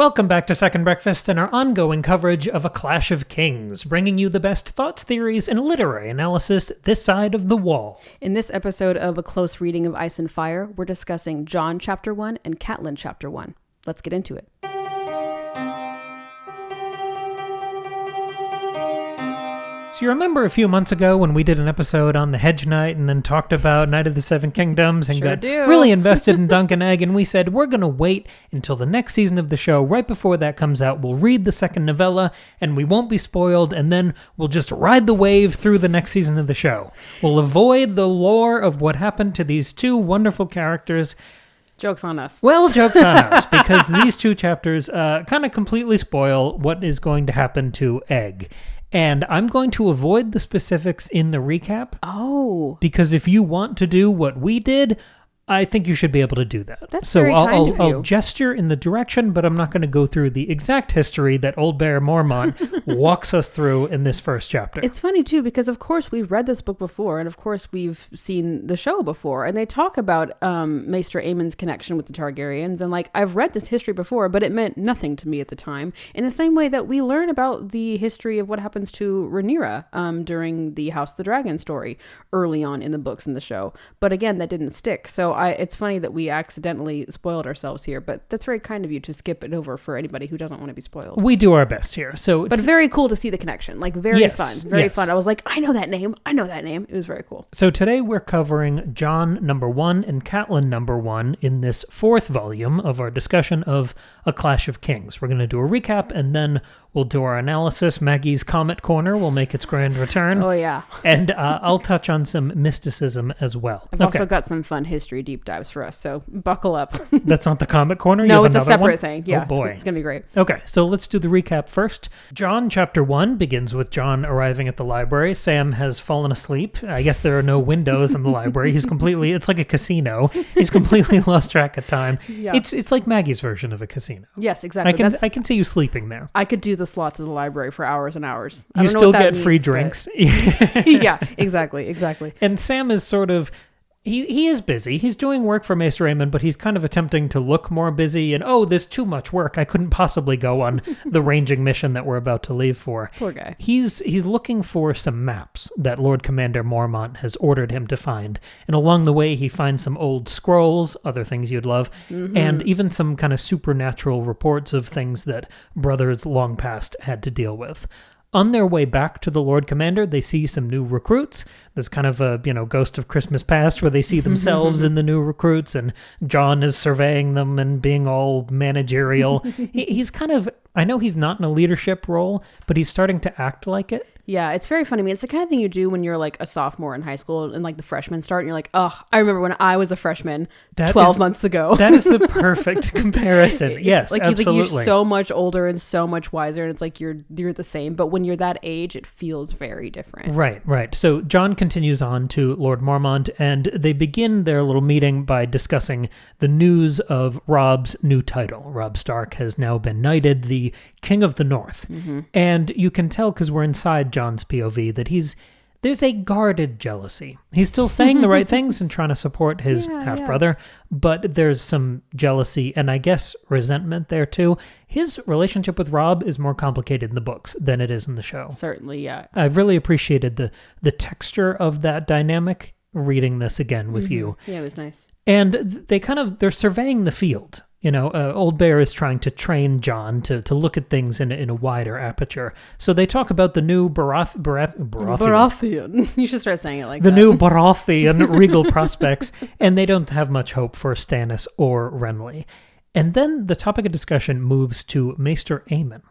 Welcome back to Second Breakfast and our ongoing coverage of A Clash of Kings, bringing you the best thoughts, theories, and literary analysis this side of the wall. In this episode of A Close Reading of Ice and Fire, we're discussing Jon Chapter 1 and Catelyn Chapter 1. Let's get into it. So you remember a few months ago when we did an episode on the Hedge Knight and then talked about Knight of the Seven Kingdoms and got really invested in Dunk and Egg, and we said we're going to wait until the next season of the show. Right before that comes out, we'll read the second novella and we won't be spoiled, and then we'll just ride the wave through the next season of the show. We'll avoid the lore of what happened to these two wonderful characters. Joke's on us. Well, joke's on us, because these two chapters kind of completely spoil what is going to happen to Egg. And I'm going to avoid the specifics in the recap. Oh. Because if you want to do what we did, I think you should be able to do that. That's very kind of you. I'll gesture in the direction, but I'm not going to go through the exact history that Old Bear Mormont walks us through in this first chapter. It's funny, too, because, of course, we've read this book before, and, of course, we've seen the show before, and they talk about Maester Aemon's connection with the Targaryens, and, I've read this history before, but it meant nothing to me at the time, in the same way that we learn about the history of what happens to Rhaenyra during the House of the Dragon story early on in the books and the show. But, again, that didn't stick, so it's funny that we accidentally spoiled ourselves here, but that's very kind of you to skip it over for anybody who doesn't want to be spoiled. We do our best here. But very cool to see the connection. Very fun. I was like, I know that name. It was very cool. So today we're covering Jon number 1 and Catelyn number 1 in this fourth volume of our discussion of A Clash of Kings. We're going to do a recap, and then we'll do our analysis. Maggie's Comet Corner will make its grand return. Oh, yeah. And I'll touch on some mysticism as well. I've also got some fun history deep dives for us, so buckle up. That's not the Comet Corner? No, it's a separate thing. Yeah, oh, boy. It's going to be great. Okay, so let's do the recap first. Jon Chapter 1 begins with Jon arriving at the library. Sam has fallen asleep. I guess there are no windows in the library. It's like a casino. He's completely lost track of time. Yeah. It's like Maggie's version of a casino. Yes, exactly. I can see you sleeping there. I could do the slots of the library for hours and hours. You still get free drinks. Yeah, exactly. And Sam is sort of, he is busy. He's doing work for Maester Aemon, but he's kind of attempting to look more busy. And, there's too much work. I couldn't possibly go on the ranging mission that we're about to leave for. Poor guy. He's looking for some maps that Lord Commander Mormont has ordered him to find. And along the way, he finds some old scrolls, other things you'd love, and even some kind of supernatural reports of things that brothers long past had to deal with. On their way back to the Lord Commander, they see some new recruits. There's kind of a, Ghost of Christmas Past where they see themselves in the new recruits, and Jon is surveying them and being all managerial. He's kind of, I know he's not in a leadership role, but he's starting to act like it. Yeah, it's very funny. I mean, it's the kind of thing you do when you're a sophomore in high school and the freshmen start and you're like, oh, I remember when I was a freshman 12 months ago. That is the perfect comparison. Yes, absolutely. You're so much older and so much wiser, and it's you're the same. But when you're that age, it feels very different. Right. So Jon continues on to Lord Mormont, and they begin their little meeting by discussing the news of Robb's new title. Robb Stark has now been knighted the King of the North. And you can tell, because we're inside Jon's POV, that there's a guarded jealousy. He's still saying the right things and trying to support his half-brother, but there's some jealousy and I guess resentment there too. His relationship with Robb is more complicated in the books than it is in the show. Certainly, yeah. I've really appreciated the texture of that dynamic reading this again with you. Yeah, it was nice. And they're surveying the field. Old Bear is trying to train Jon to look at things in a wider aperture. So they talk about the new Baratheon. You should start saying it like that. The new Baratheon regal prospects, and they don't have much hope for Stannis or Renly. And then the topic of discussion moves to Maester Aemon.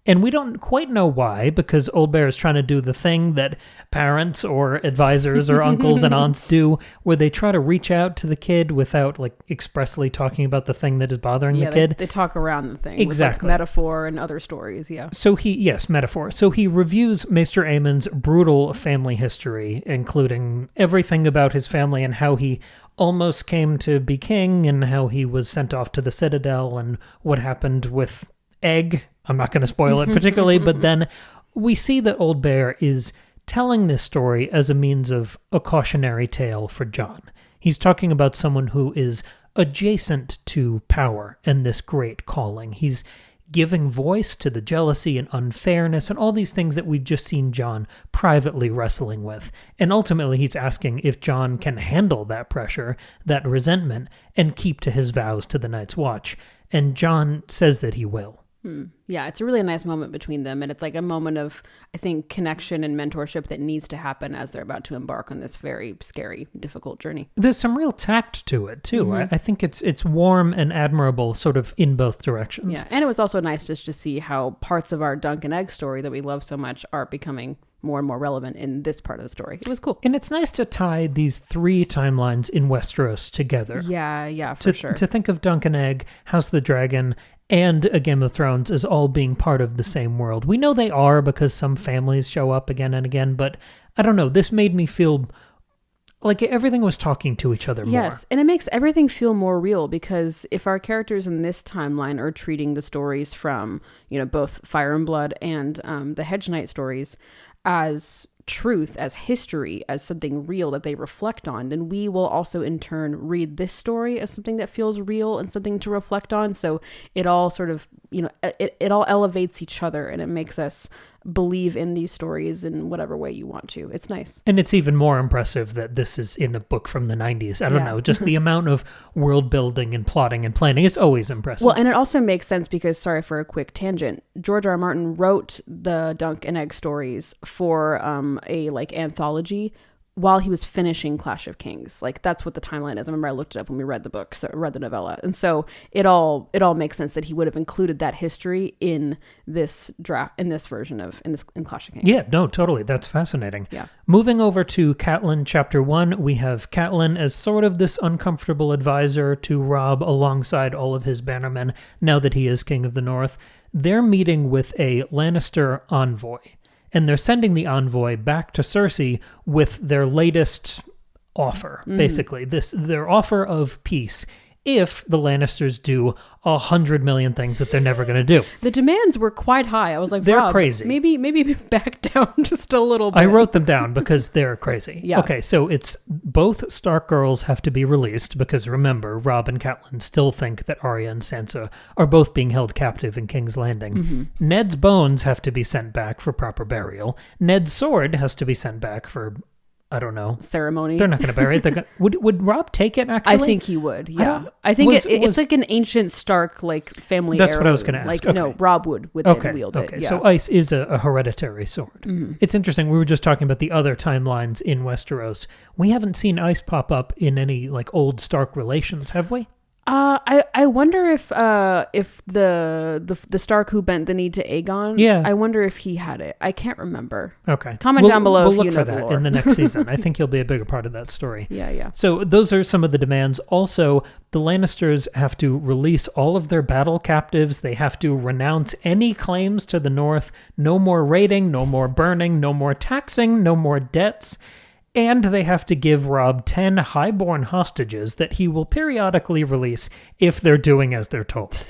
And we don't quite know why, because Old Bear is trying to do the thing that parents or advisors or uncles and aunts do, where they try to reach out to the kid without expressly talking about the thing that is bothering the kid. They talk around the thing. Exactly. With metaphor and other stories, yeah. Metaphor. So he reviews Maester Aemon's brutal family history, including everything about his family and how he almost came to be king and how he was sent off to the Citadel and what happened with Egg. I'm not going to spoil it particularly, but then we see that Old Bear is telling this story as a means of a cautionary tale for Jon. He's talking about someone who is adjacent to power and this great calling. He's giving voice to the jealousy and unfairness and all these things that we've just seen Jon privately wrestling with. And ultimately, he's asking if Jon can handle that pressure, that resentment, and keep to his vows to the Night's Watch. And Jon says that he will. Yeah, it's a really nice moment between them. And it's like a moment of, I think, connection and mentorship that needs to happen as they're about to embark on this very scary, difficult journey. There's some real tact to it, too. I think it's warm and admirable sort of in both directions. Yeah, and it was also nice just to see how parts of our Dunk and Egg story that we love so much are becoming more and more relevant in this part of the story. It was cool. And it's nice to tie these 3 timelines in Westeros together. Yeah, for sure. To think of Dunk and Egg, House of the Dragon, and A Game of Thrones as all being part of the same world. We know they are because some families show up again and again, but I don't know. This made me feel like everything was talking to each other more. Yes, and it makes everything feel more real because if our characters in this timeline are treating the stories from, both Fire and Blood and the Hedge Knight stories as truth, as history, as something real that they reflect on, then we will also in turn read this story as something that feels real and something to reflect on. So it all sort of, it all elevates each other and it makes us believe in these stories in whatever way you want to. It's nice. And it's even more impressive that this is in a book from the 90s. I don't know, just the amount of world building and plotting and planning is always impressive. Well, and it also makes sense because, sorry for a quick tangent, George R. R. Martin wrote the Dunk and Egg stories for a anthology while he was finishing Clash of Kings. That's what the timeline is. I remember I looked it up when we read the book, so read the novella. And so it all makes sense that he would have included that history in this draft, in this version of, in Clash of Kings. Yeah, no, totally. That's fascinating. Yeah. Moving over to Catelyn chapter 1, we have Catelyn as sort of this uncomfortable advisor to Robb alongside all of his bannermen now that he is King of the North. They're meeting with a Lannister envoy. And they're sending the envoy back to Cersei with their latest offer, basically. Their offer of peace if the Lannisters do 100 million things that they're never going to do. The demands were quite high. I was like, they're Rob, crazy. Maybe back down just a little bit. I wrote them down because they're crazy. Yeah. Okay, so it's both Stark girls have to be released because remember, Robb and Catelyn still think that Arya and Sansa are both being held captive in King's Landing. Ned's bones have to be sent back for proper burial. Ned's sword has to be sent back for, I don't know, ceremony. They're not going to bury it. Would Robb take it, actually? I think he would, yeah. I think it's like an ancient Stark, family That's heirloom. what I was going to ask. No, Robb would then wield it. Okay, Yeah. so ice is a hereditary sword. It's interesting. We were just talking about the other timelines in Westeros. We haven't seen ice pop up in any, old Stark relations, have we? I wonder if the Stark who bent the knee to Aegon. Yeah. I wonder if he had it. I can't remember. Okay. Comment down below we'll if look you for know that the lore. in the next season. I think he'll be a bigger part of that story. Yeah. So those are some of the demands. Also, the Lannisters have to release all of their battle captives. They have to renounce any claims to the North. No more raiding, no more burning, no more taxing, no more debts. And they have to give Robb 10 highborn hostages that he will periodically release if they're doing as they're told.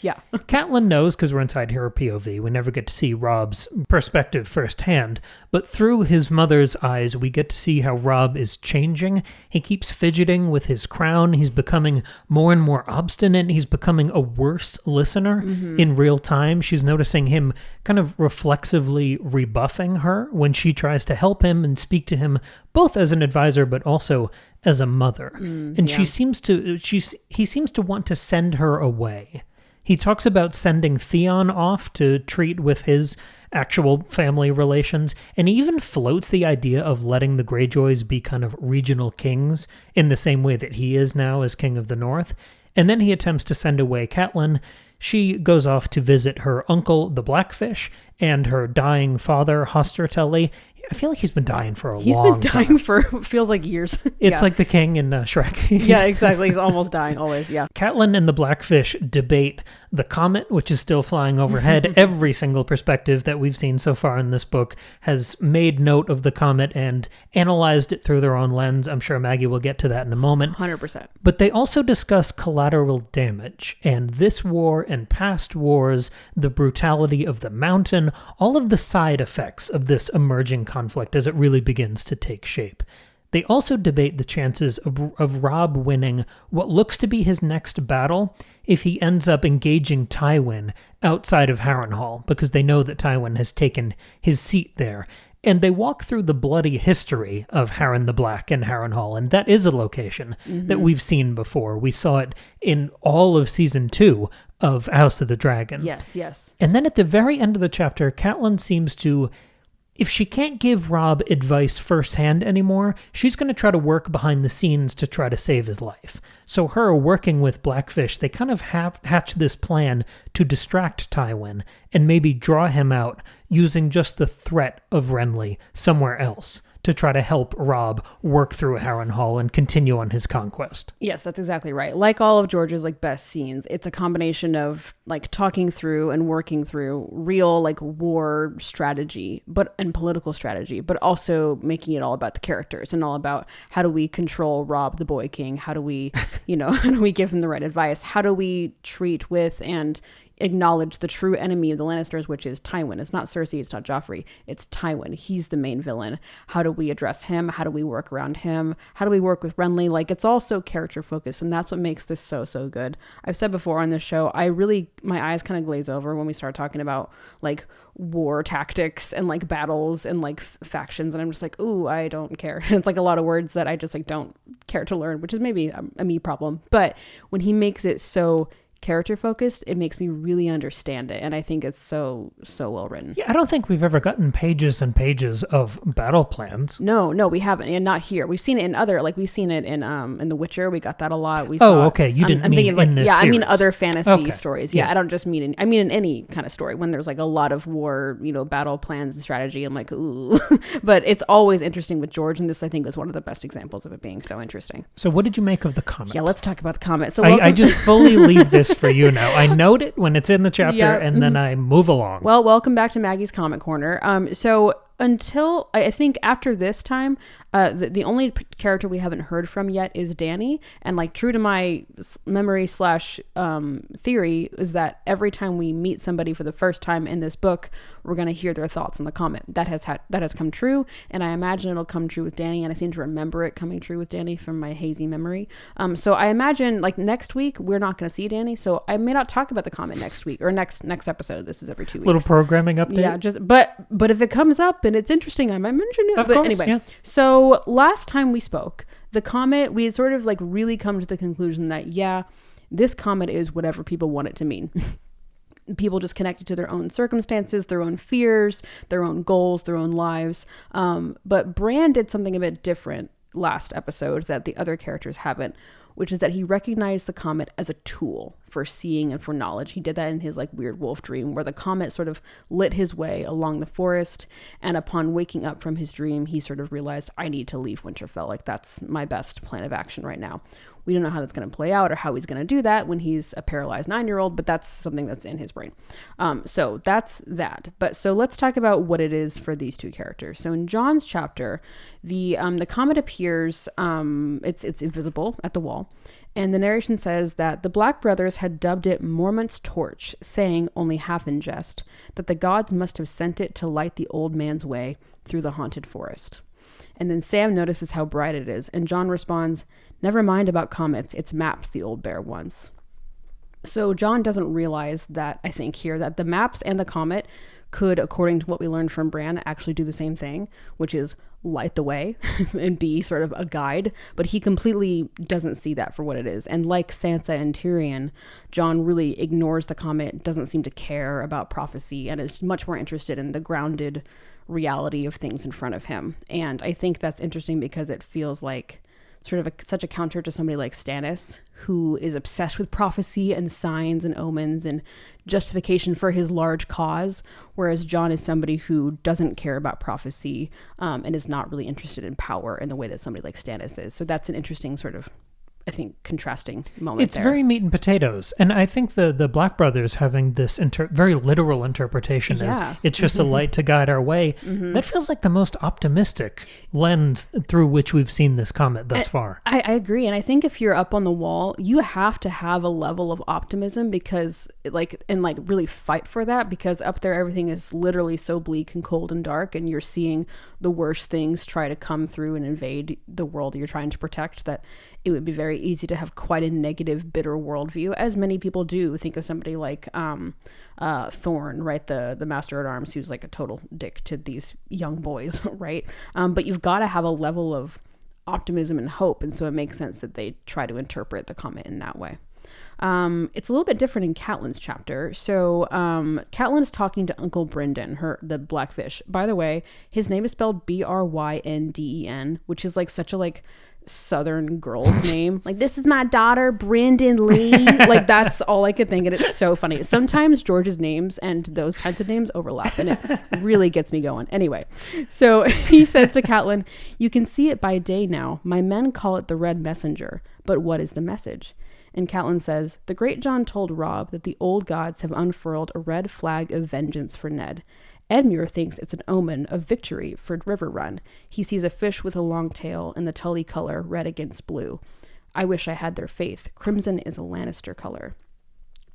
Yeah. Catelyn knows because we're inside her POV. We never get to see Robb's perspective firsthand, but through his mother's eyes, we get to see how Robb is changing. He keeps fidgeting with his crown. He's becoming more and more obstinate. He's becoming a worse listener in real time. She's noticing him kind of reflexively rebuffing her when she tries to help him and speak to him both as an advisor but also as a mother. And he seems to want to send her away. He talks about sending Theon off to treat with his actual family relations, and he even floats the idea of letting the Greyjoys be kind of regional kings in the same way that he is now as King of the North. And then he attempts to send away Catelyn. She goes off to visit her uncle, the Blackfish, and her dying father, Hoster Tully. I feel like he's been dying for a long time. He's been dying for, feels like years. It's like the king in Shrek. Yeah, exactly. He's almost dying, always, yeah. Catelyn and the Blackfish debate the comet, which is still flying overhead. Every single perspective that we've seen so far in this book has made note of the comet and analyzed it through their own lens. I'm sure Maggie will get to that in a moment. 100%. But they also discuss collateral damage and this war and past wars, the brutality of the mountain, all of the side effects of this emerging conflict as it really begins to take shape. They also debate the chances of Robb winning what looks to be his next battle if he ends up engaging Tywin outside of Harrenhal, because they know that Tywin has taken his seat there. And they walk through the bloody history of Harren the Black and Harrenhal, and that is a location that we've seen before. We saw it in all of Season 2 of House of the Dragon. Yes, yes. And then at the very end of the chapter, Catelyn seems to... If she can't give Robb advice firsthand anymore, she's going to try to work behind the scenes to try to save his life. So her working with Blackfish, they kind of hatch this plan to distract Tywin and maybe draw him out using just the threat of Renly somewhere else to try to help Robb work through Harrenhal and continue on his conquest. Yes, that's exactly right. Like all of George's like best scenes, it's a combination of like talking through and working through real like war strategy, and political strategy, but also making it all about the characters and all about how do we control Robb the Boy King? How do we, how do we give him the right advice? How do we treat with and acknowledge the true enemy of the Lannisters, which is Tywin. It's not Cersei, it's not Joffrey, it's Tywin. He's the main villain. How do we address him? How do we work around him? How do we work with Renly? Like, it's all so character focused, and that's what makes this so good. I've said before on this show, my eyes kind of glaze over when we start talking about like war tactics and like battles and like factions, and I'm just like, ooh, I don't care. It's like a lot of words that I just like don't care to learn, which is maybe a me problem. But when he makes it so character focused, it makes me really understand it, and I think it's so well written. Yeah, I don't think we've ever gotten pages and pages of battle plans. No, we haven't, and not here. We've seen it in other, like we've seen it in The Witcher. We got that a lot. Okay, you didn't mean in this series. I mean other fantasy stories. Yeah, yeah, I don't just mean in any kind of story when there's like a lot of war, battle plans and strategy. I'm like, ooh, but it's always interesting with George, and this I think is one of the best examples of it being so interesting. So, what did you make of the Comet? Yeah, let's talk about the Comet. So, I just fully leave this for you now. I note it when it's in the chapter, and then I move along. Well, welcome back to Maggie's Comet Corner. So until I think after this time, the only character we haven't heard from yet is Dany, and like true to my memory / theory is that every time we meet somebody for the first time in this book, we're going to hear their thoughts on the Comet. That has come true, and I imagine it'll come true with Dany, and I seem to remember it coming true with Dany from my hazy memory. So I imagine like next week we're not going to see Dany, so I may not talk about the Comet next week or next episode. This is every 2 weeks. Little programming update. Yeah, but if it comes up and it's interesting, I might mention it. Of but course, anyway, yeah. So last time we spoke, the Comet, we had sort of like really come to the conclusion that, yeah, this Comet is whatever people want it to mean. People just connected to their own circumstances, their own fears, their own goals, their own lives. But Bran did something a bit different last episode that the other characters haven't, which is that he recognized the Comet as a tool for seeing and for knowledge. He did that in his like weird wolf dream where the Comet sort of lit his way along the forest, and upon waking up from his dream, he sort of realized, I need to leave Winterfell. Like, that's my best plan of action right now. We don't know how that's going to play out or how he's going to do that when he's a paralyzed 9-year-old, but that's something that's in his brain. So that's that. But so let's talk about what it is for these two characters. So in Jon's chapter, the Comet appears, it's invisible at the wall. And the narration says that the Black Brothers had dubbed it Mormont's torch, saying, only half in jest, that the gods must have sent it to light the old man's way through the haunted forest. And then Sam notices how bright it is, and Jon responds, never mind about comets, it's maps the old bear wants. So Jon doesn't realize that, I think here, that the maps and the comet could, according to what we learned from Bran, actually do the same thing, which is light the way and be sort of a guide, but he completely doesn't see that for what it is. And like Sansa and Tyrion, Jon really ignores the comet, doesn't seem to care about prophecy, and is much more interested in the grounded reality of things in front of him. And I think that's interesting because it feels like sort of such a counter to somebody like Stannis, who is obsessed with prophecy and signs and omens and justification for his large cause, whereas Jon is somebody who doesn't care about prophecy and is not really interested in power in the way that somebody like Stannis is. So that's an interesting sort of I think, contrasting moment. It's very meat and potatoes. And I think the Black brothers having this very literal interpretation as it's just a light to guide our way, that feels like the most optimistic lens through which we've seen this comet thus far. I agree. And I think if you're up on the wall, you have to have a level of optimism because really fight for that, because up there everything is literally so bleak and cold and dark, and you're seeing the worst things try to come through and invade the world you're trying to protect, that it would be very easy to have quite a negative, bitter worldview, as many people do. Think of somebody like Thorne, right? The Master at Arms, who's like a total dick to these young boys, right? But you've got to have a level of optimism and hope, and so it makes sense that they try to interpret the comet in that way. It's a little bit different in Catelyn's chapter. So Catelyn is talking to Uncle Brynden, the Blackfish. By the way, his name is spelled Brynden, which is like such a Southern girl's name. Like, this is my daughter, Brynden Lee. Like, that's all I could think, and it's so funny. Sometimes George's names and those kinds of names overlap, and it really gets me going. Anyway, so he says to Catelyn, "You can see it by day now. My men call it the Red Messenger. But what is the message?" And Catelyn says, "The great John told Robb that the old gods have unfurled a red flag of vengeance for Ned. Edmure thinks it's an omen of victory for River Run. He sees a fish with a long tail in the Tully color, red against blue. I wish I had their faith. Crimson is a Lannister color."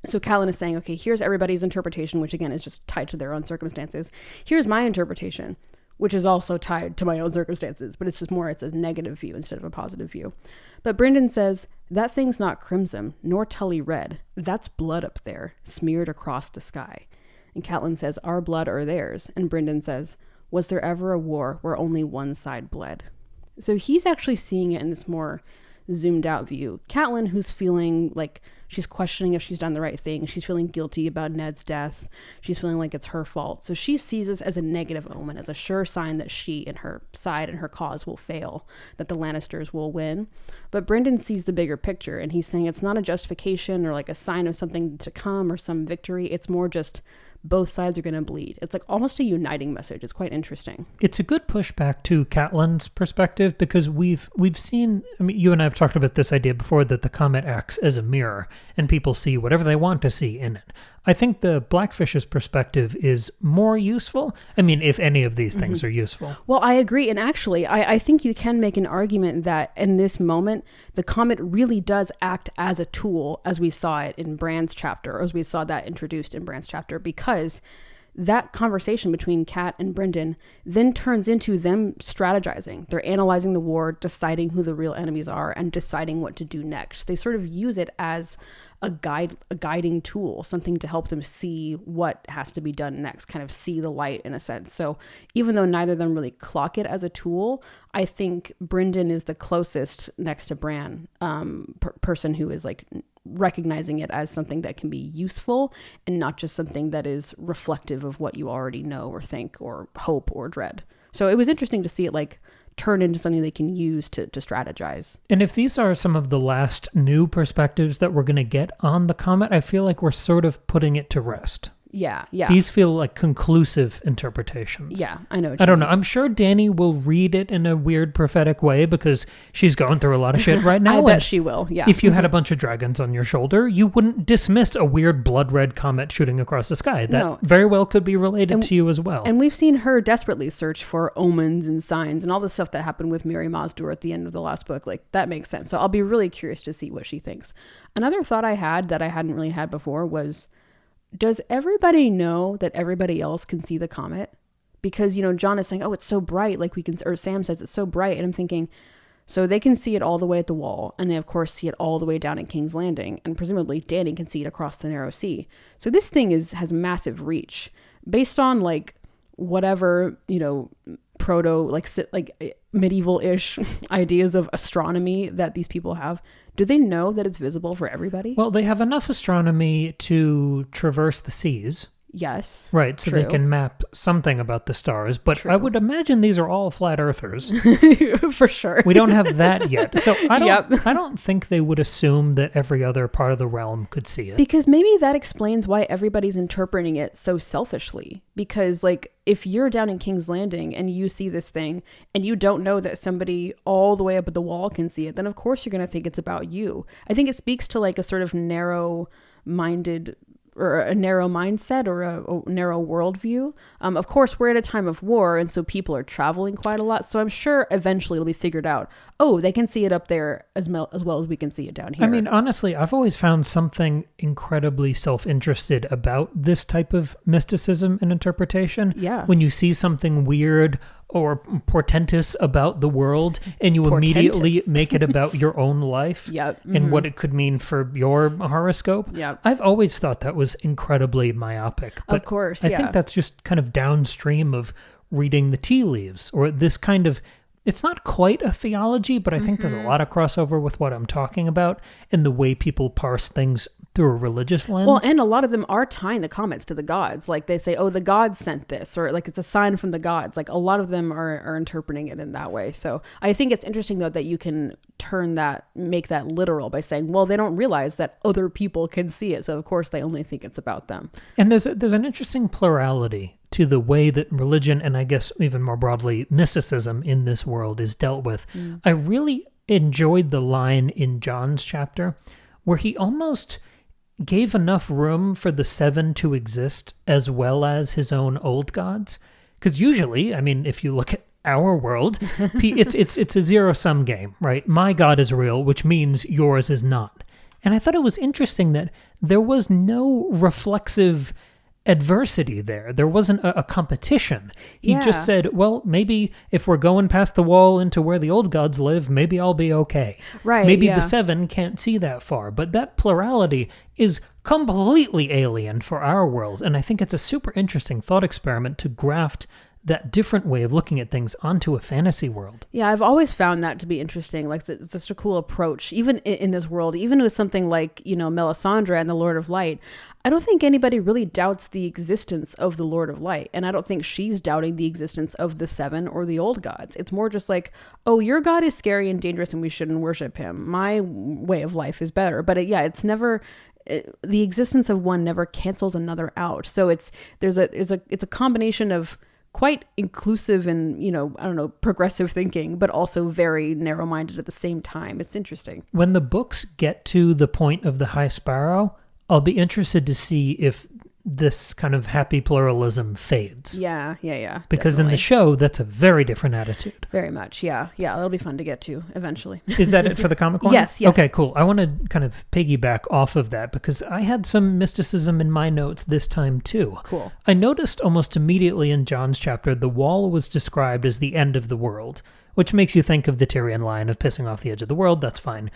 So Catelyn is saying, okay, here's everybody's interpretation, which again is just tied to their own circumstances. Here's my interpretation, which is also tied to my own circumstances, but it's a negative view instead of a positive view. But Brynden says, "That thing's not crimson, nor Tully red. That's blood up there, smeared across the sky." And Catelyn says, "Our blood or theirs?" And Brynden says, "Was there ever a war where only one side bled?" So he's actually seeing it in this more zoomed out view. Catelyn, who's feeling like she's questioning if she's done the right thing. She's feeling guilty about Ned's death. She's feeling like it's her fault. So she sees this as a negative omen, as a sure sign that she and her side and her cause will fail, that the Lannisters will win. But Brynden sees the bigger picture, and he's saying it's not a justification or like a sign of something to come or some victory. It's more just both sides are going to bleed. It's like almost a uniting message. It's quite interesting. It's a good pushback to Catelyn's perspective, because we've seen, I mean, you and I have talked about this idea before, that the comet acts as a mirror and people see whatever they want to see in it. I think the Blackfish's perspective is more useful. I mean, if any of these things are useful. Well, I agree. And actually, I think you can make an argument that in this moment, the comet really does act as a tool, as we saw it in Bran's chapter, or as we saw that introduced in Bran's chapter, because that conversation between Cat and Brynden then turns into them strategizing. They're analyzing the war, deciding who the real enemies are, and deciding what to do next. They sort of use it as a guiding tool, something to help them see what has to be done next, kind of see the light in a sense. So even though neither of them really clock it as a tool, I think Brynden is the closest next to Bran person who is like recognizing it as something that can be useful and not just something that is reflective of what you already know or think or hope or dread. So it was interesting to see it like turn into something they can use to strategize. And if these are some of the last new perspectives that we're going to get on the comet, I feel like we're sort of putting it to rest. Yeah. These feel like conclusive interpretations. Yeah, I know. I don't know. I'm sure Dany will read it in a weird prophetic way because she's going through a lot of shit right now. I bet she will, yeah. If you had a bunch of dragons on your shoulder, you wouldn't dismiss a weird blood red comet shooting across the sky. That very well could be related to you as well. And we've seen her desperately search for omens and signs and all the stuff that happened with Mary Mazdur at the end of the last book. Like, that makes sense. So I'll be really curious to see what she thinks. Another thought I had that I hadn't really had before was, does everybody know that everybody else can see the comet? Because, John is saying, oh, it's so bright, like we can, or Sam says it's so bright. And I'm thinking, so they can see it all the way at the wall. And they, of course, see it all the way down at King's Landing. And presumably Dany can see it across the narrow sea. So this thing has massive reach based on like whatever, proto, like medieval-ish ideas of astronomy that these people have. Do they know that it's visible for everybody? Well, they have enough astronomy to traverse the seas. Yes. Right, so they can map something about the stars, but I would imagine these are all flat earthers. For sure. We don't have that yet. So I don't think they would assume that every other part of the realm could see it. Because maybe that explains why everybody's interpreting it so selfishly. Because like if you're down in King's Landing and you see this thing and you don't know that somebody all the way up at the wall can see it, then of course you're going to think it's about you. I think it speaks to like a sort of narrow-minded or a narrow mindset or a narrow worldview. Of course, we're at a time of war, and so people are traveling quite a lot. So I'm sure eventually it'll be figured out. Oh, they can see it up there as well as we can see it down here. I mean, honestly, I've always found something incredibly self-interested about this type of mysticism and interpretation. Yeah. When you see something weird or portentous about the world and you immediately make it about your own life and what it could mean for your horoscope. Yep. I've always thought that was incredibly myopic. But of course, I think that's just kind of downstream of reading the tea leaves or this kind of, it's not quite a theology, but I think there's a lot of crossover with what I'm talking about and the way people parse things through a religious lens. Well, and a lot of them are tying the comets to the gods. Like they say, oh, the gods sent this, or like it's a sign from the gods. Like a lot of them are interpreting it in that way. So I think it's interesting, though, that you can make that literal by saying, well, they don't realize that other people can see it. So of course they only think it's about them. And there's an interesting plurality to the way that religion, and I guess even more broadly, mysticism in this world is dealt with. I really enjoyed the line in John's chapter where he almost gave enough room for the seven to exist as well as his own old gods. Because usually, I mean, if you look at our world, it's a zero-sum game, right? My God is real, which means yours is not. And I thought it was interesting that there was no reflexive adversity there. There wasn't a competition. He just said, well, maybe if we're going past the wall into where the old gods live, maybe I'll be okay. Right. Maybe the seven can't see that far. But that plurality is completely alien for our world. And I think it's a super interesting thought experiment to graft that different way of looking at things onto a fantasy world. Yeah, I've always found that to be interesting. Like, it's just a cool approach, even in this world, even with something like, Melisandre and the Lord of Light. I don't think anybody really doubts the existence of the Lord of Light. And I don't think she's doubting the existence of the seven or the old gods. It's more just like, oh, your God is scary and dangerous and we shouldn't worship him. My way of life is better. But it's never... the existence of one never cancels another out. So it's a combination of quite inclusive and, progressive thinking, but also very narrow-minded at the same time. It's interesting. When the books get to the point of the High Sparrow, I'll be interested to see if this kind of happy pluralism fades. Yeah. Because in the show, that's a very different attitude. Very much, yeah. Yeah, that'll be fun to get to eventually. Is that it for the comic one? Yes. Okay, cool. I want to kind of piggyback off of that because I had some mysticism in my notes this time too. Cool. I noticed almost immediately in John's chapter, the wall was described as the end of the world, which makes you think of the Tyrion line of pissing off the edge of the world. That's fine.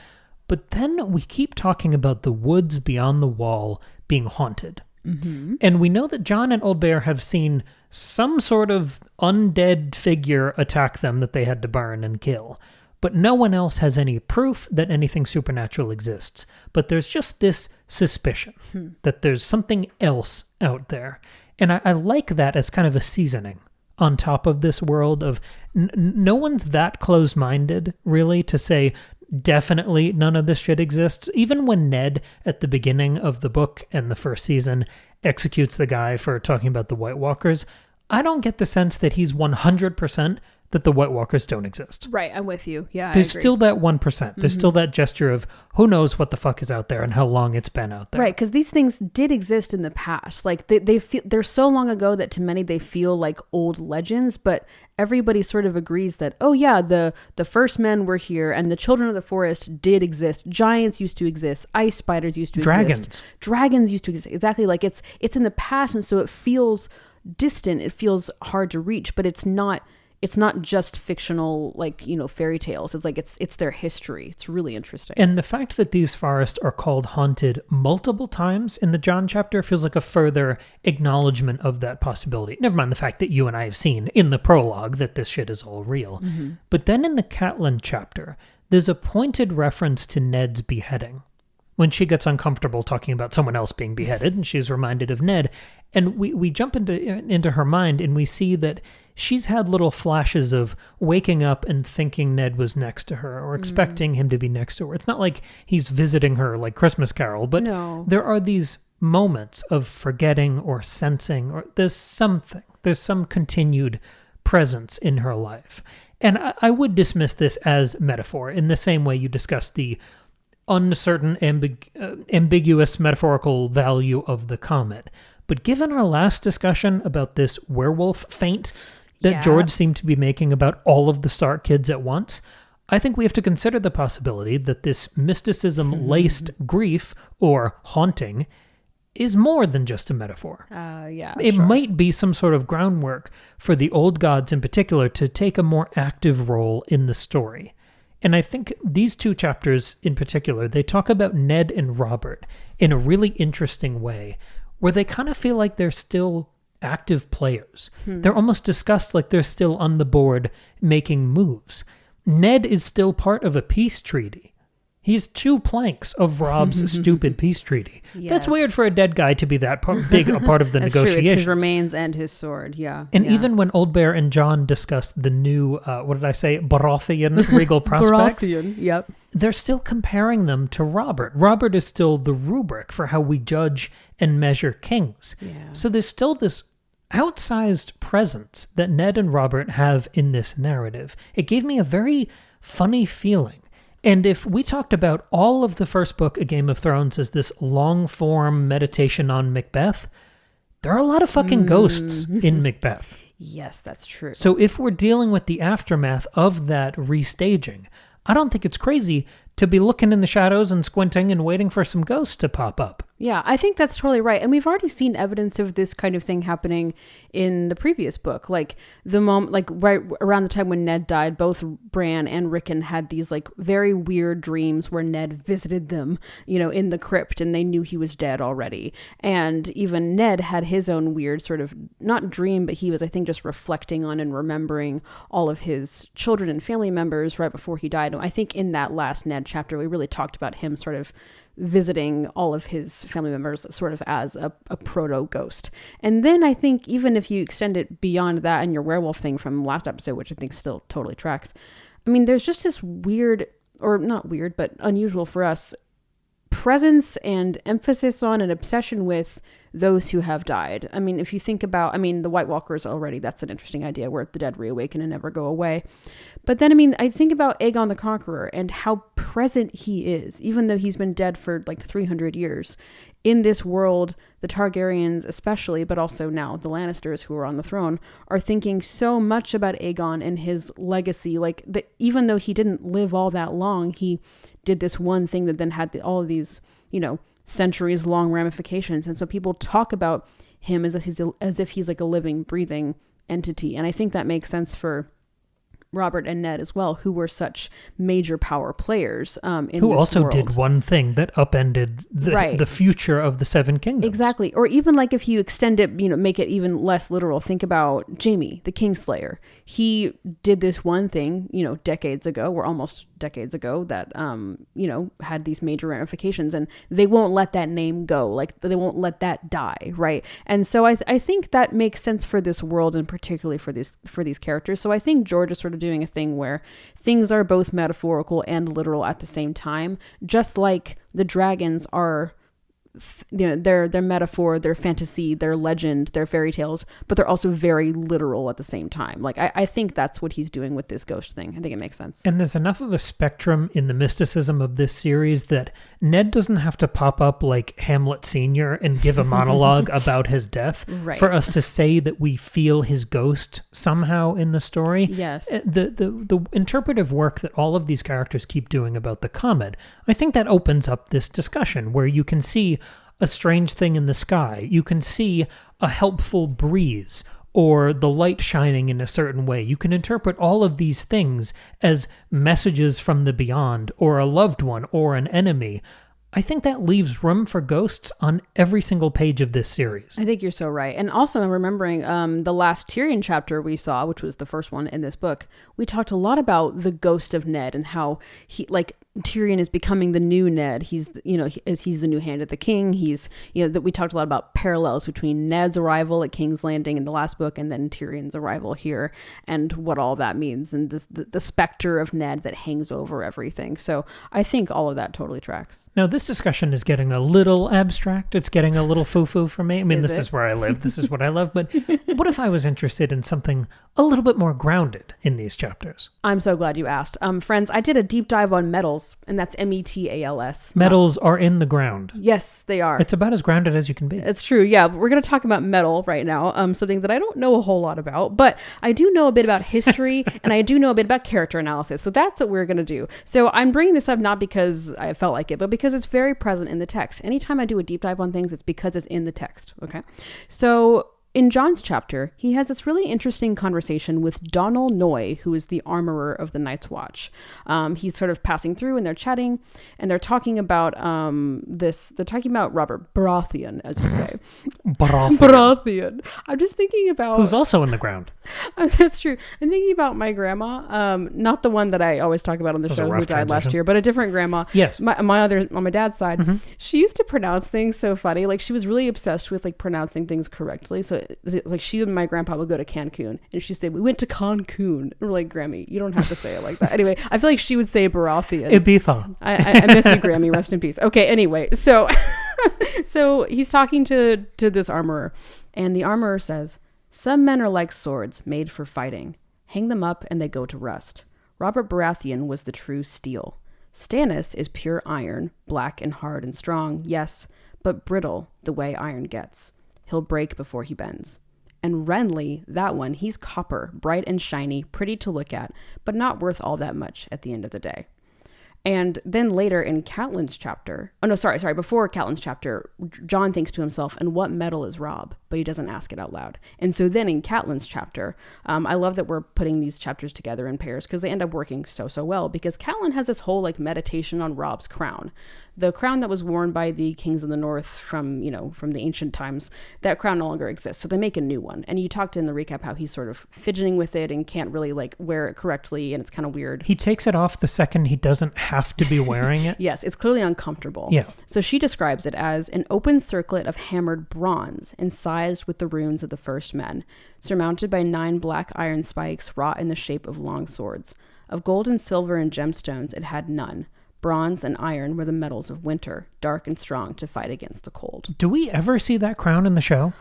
But then we keep talking about the woods beyond the wall being haunted. Mm-hmm. And we know that Jon and Old Bear have seen some sort of undead figure attack them that they had to burn and kill. But no one else has any proof that anything supernatural exists. But there's just this suspicion that there's something else out there. And I like that as kind of a seasoning on top of this world of no one's that close-minded, really, to say definitely none of this shit exists. Even when Ned, at the beginning of the book and the first season, executes the guy for talking about the White Walkers, I don't get the sense that he's 100% that the White Walkers don't exist. Right, I'm with you. Yeah, There's still that 1%. There's still that gesture of who knows what the fuck is out there and how long it's been out there. Right, because these things did exist in the past. Like they're so long ago that to many they feel like old legends, but everybody sort of agrees that, oh yeah, the first men were here and the children of the forest did exist. Giants used to exist. Ice spiders used to exist. Dragons used to exist. Exactly, like it's in the past, and so it feels distant. It feels hard to reach, but it's not just fictional, fairy tales. It's like it's their history. It's really interesting. And the fact that these forests are called haunted multiple times in the Jon chapter feels like a further acknowledgement of that possibility. Never mind the fact that you and I have seen in the prologue that this shit is all real. Mm-hmm. But then in the Catelyn chapter, there's a pointed reference to Ned's beheading, when she gets uncomfortable talking about someone else being beheaded, and she's reminded of Ned. And we jump into her mind, and we see that she's had little flashes of waking up and thinking Ned was next to her, or expecting him to be next to her. It's not like he's visiting her like Christmas Carol, but there are these moments of forgetting or sensing, or there's some continued presence in her life. And I would dismiss this as metaphor in the same way you discussed the uncertain, ambiguous metaphorical value of the comet. But given our last discussion about this werewolf feint that George seemed to be making about all of the Stark kids at once, I think we have to consider the possibility that this mysticism-laced grief or haunting is more than just a metaphor. It might be some sort of groundwork for the old gods in particular to take a more active role in the story. And I think these two chapters in particular, they talk about Ned and Robert in a really interesting way, where they kind of feel like they're still active players. They're almost discussed like they're still on the board making moves. Ned is still part of a peace treaty. He's 2 planks of Rob's stupid peace treaty. Yes. That's weird for a dead guy to be that big a part of the negotiations. True. It's his remains and his sword, And even when Old Bear and John discussed the new, what did I say, Baratheon regal prospects, they're still comparing them to Robert. Robert is still the rubric for how we judge and measure kings. So there's still this outsized presence that Ned and Robert have in this narrative. It gave me a very funny feeling. And if we talked about all of the first book, A Game of Thrones, as this long-form meditation on Macbeth, there are a lot of fucking ghosts in Macbeth. Yes, that's true. So if we're dealing with the aftermath of that restaging, I don't think it's crazy to be looking in the shadows and squinting and waiting for some ghosts to pop up. Yeah, I think that's totally right. And we've already seen evidence of this kind of thing happening in the previous book. Like right around the time when Ned died, both Bran and Rickon had these like very weird dreams where Ned visited them, in the crypt, and they knew he was dead already. And even Ned had his own weird sort of, not dream, but he was, I think, just reflecting on and remembering all of his children and family members right before he died. And I think in that last Ned chapter, we really talked about him sort of visiting all of his family members sort of as a proto-ghost. And then I think even if you extend it beyond that and your werewolf thing from last episode, which I think still totally tracks, I mean, there's just this weird, or not weird, but unusual for us, presence and emphasis on an obsession with those who have died. I mean, if you think about, the White Walkers already, that's an interesting idea where the dead reawaken and never go away. But then, I think about Aegon the Conqueror and how present he is, even though he's been dead for like 300 years. In this world, the Targaryens especially, but also now the Lannisters who are on the throne, are thinking so much about Aegon and his legacy. Like, even though he didn't live all that long, he did this one thing that then had all of these, centuries long ramifications. And so people talk about him as if he's like a living, breathing entity. And I think that makes sense for Robert and Ned as well, who were such major power players in who this also world. Did one thing that upended the future of the Seven Kingdoms. Exactly. Or even like if you extend it, make it even less literal, think about Jaime, the Kingslayer. He did this one thing, decades ago, or almost decades ago, that, had these major ramifications, and they won't let that name go. Like, they won't let that die, right? And so I think that makes sense for this world, and particularly for these characters. So I think George is sort of doing a thing where things are both metaphorical and literal at the same time, just like the dragons are their metaphor, their fantasy, their legend, their fairy tales, but they're also very literal at the same time. Like, I think that's what he's doing with this ghost thing. I think it makes sense. And there's enough of a spectrum in the mysticism of this series that Ned doesn't have to pop up like Hamlet Sr. and give a monologue about his death for us to say that we feel his ghost somehow in the story. Yes. The interpretive work that all of these characters keep doing about the comet, I think that opens up this discussion where you can see a strange thing in the sky. You can see a helpful breeze or the light shining in a certain way. You can interpret all of these things as messages from the beyond or a loved one or an enemy. I think that leaves room for ghosts on every single page of this series. I think you're so right. And also I'm remembering the last Tyrion chapter we saw, which was the first one in this book, we talked a lot about the ghost of Ned and how he, like, Tyrion is becoming the new Ned. He's the new hand at the king. He's, that we talked a lot about parallels between Ned's arrival at King's Landing in the last book and then Tyrion's arrival here, and what all that means, and the specter of Ned that hangs over everything. So I think all of that totally tracks. Now, this discussion is getting a little abstract. It's getting a little foo-foo for me. I mean, this is where I live. This is what I love. But what if I was interested in something a little bit more grounded in these chapters? I'm so glad you asked. Friends, I did a deep dive on metals, and that's metals. Metals are in the ground. Yes, they are. It's about as grounded as you can be. It's true, yeah. But we're going to talk about metal right now, something that I don't know a whole lot about, but I do know a bit about history, and I do know a bit about character analysis. So that's what we're going to do. So I'm bringing this up not because I felt like it, but because it's very present in the text. Anytime I do a deep dive on things, it's because it's in the text, okay? So in Jon's chapter, he has this really interesting conversation with Donal Noy, who is the armorer of the Night's Watch. He's sort of passing through, and they're chatting, and they're talking about They're talking about Robert Baratheon, as you say. Baratheon. I'm just thinking about who's also in the ground. That's true. I'm thinking about my grandma, not the one that I always talk about on the show, who died last year, but a different grandma. Yes. My other, on my dad's side, she used to pronounce things so funny. Like, she was really obsessed with like pronouncing things correctly. So like she and my grandpa would go to Cancun, and she'd say, "We went to Cancun." And we're like, "Grammy, you don't have to say it like that." Anyway, I feel like she would say Baratheon. Ibiza. I miss you, Grammy. Rest in peace. Okay. Anyway, so he's talking to this armorer, and the armorer says, "Some men are like swords made for fighting. Hang them up and they go to rust. Robert Baratheon was the true steel. Stannis is pure iron, black and hard and strong, yes, but brittle the way iron gets. He'll break before he bends. And Renly, that one, he's copper, bright and shiny, pretty to look at, but not worth all that much at the end of the day." And then later in Catelyn's chapter, before Catelyn's chapter, Jon thinks to himself, "And what metal is Robb?" But he doesn't ask it out loud. And so then in Catelyn's chapter, I love that we're putting these chapters together in pairs, because they end up working so well, because Catelyn has this whole like meditation on Robb's crown. The crown that was worn by the kings of the north from the ancient times, that crown no longer exists. So they make a new one. And you talked in the recap how he's sort of fidgeting with it and can't really like wear it correctly, and it's kind of weird. He takes it off the second he doesn't have to be wearing it. Yes, it's clearly uncomfortable. Yeah. So she describes it as an open circlet of hammered bronze, incised with the runes of the first men, surmounted by 9 black iron spikes wrought in the shape of long swords. Of gold and silver and gemstones it had none. Bronze and iron were the metals of winter, dark and strong to fight against the cold. Do we ever see that crown in the show?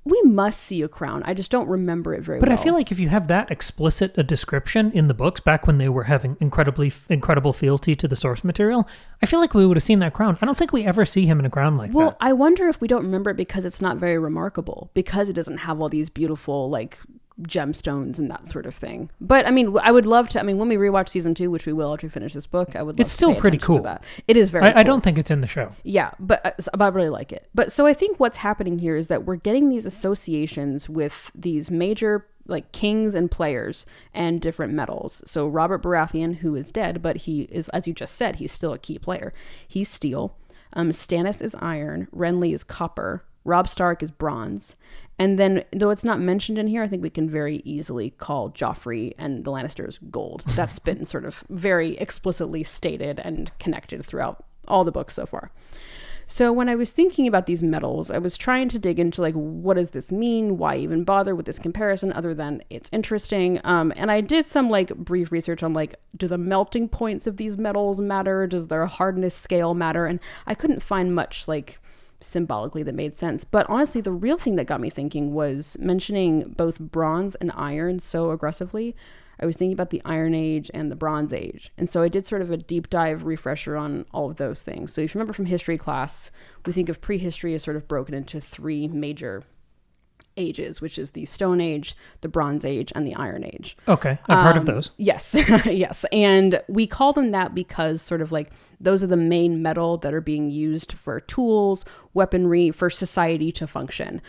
We must see a crown. I just don't remember it very well. But I feel like if you have that explicit a description in the books back when they were having incredible fealty to the source material, I feel like we would have seen that crown. I don't think we ever see him in a crown like that. Well, I wonder if we don't remember it because it's not very remarkable, because it doesn't have all these beautiful like gemstones and that sort of thing. But I mean, I would love to. I mean, when we rewatch season 2, which we will after we finish this book, I would love it's still to pretty cool. To that. It is very cool. I don't think it's in the show. Yeah, but I really like it. But so I think what's happening here is that we're getting these associations with these major like kings and players and different metals. So Robert Baratheon, who is dead, but he is, as you just said, he's still a key player. He's steel. Stannis is iron. Renly is copper. Robb Stark is bronze. And then, though it's not mentioned in here, I think we can very easily call Joffrey and the Lannisters gold. That's been sort of very explicitly stated and connected throughout all the books so far. So when I was thinking about these metals, I was trying to dig into like, what does this mean? Why even bother with this comparison other than it's interesting? And I did some like brief research on like, do the melting points of these metals matter? Does their hardness scale matter? And I couldn't find much like symbolically that made sense. But honestly, the real thing that got me thinking was mentioning both bronze and iron so aggressively. I was thinking about the Iron Age and the Bronze Age. And so I did sort of a deep dive refresher on all of those things. So if you remember from history class, we think of prehistory as sort of broken into 3 major ages, which is the Stone Age, the Bronze Age, and the Iron Age. Okay, I've heard of those. Yes, yes. And we call them that because sort of like those are the main metal that are being used for tools, weaponry, for society to function.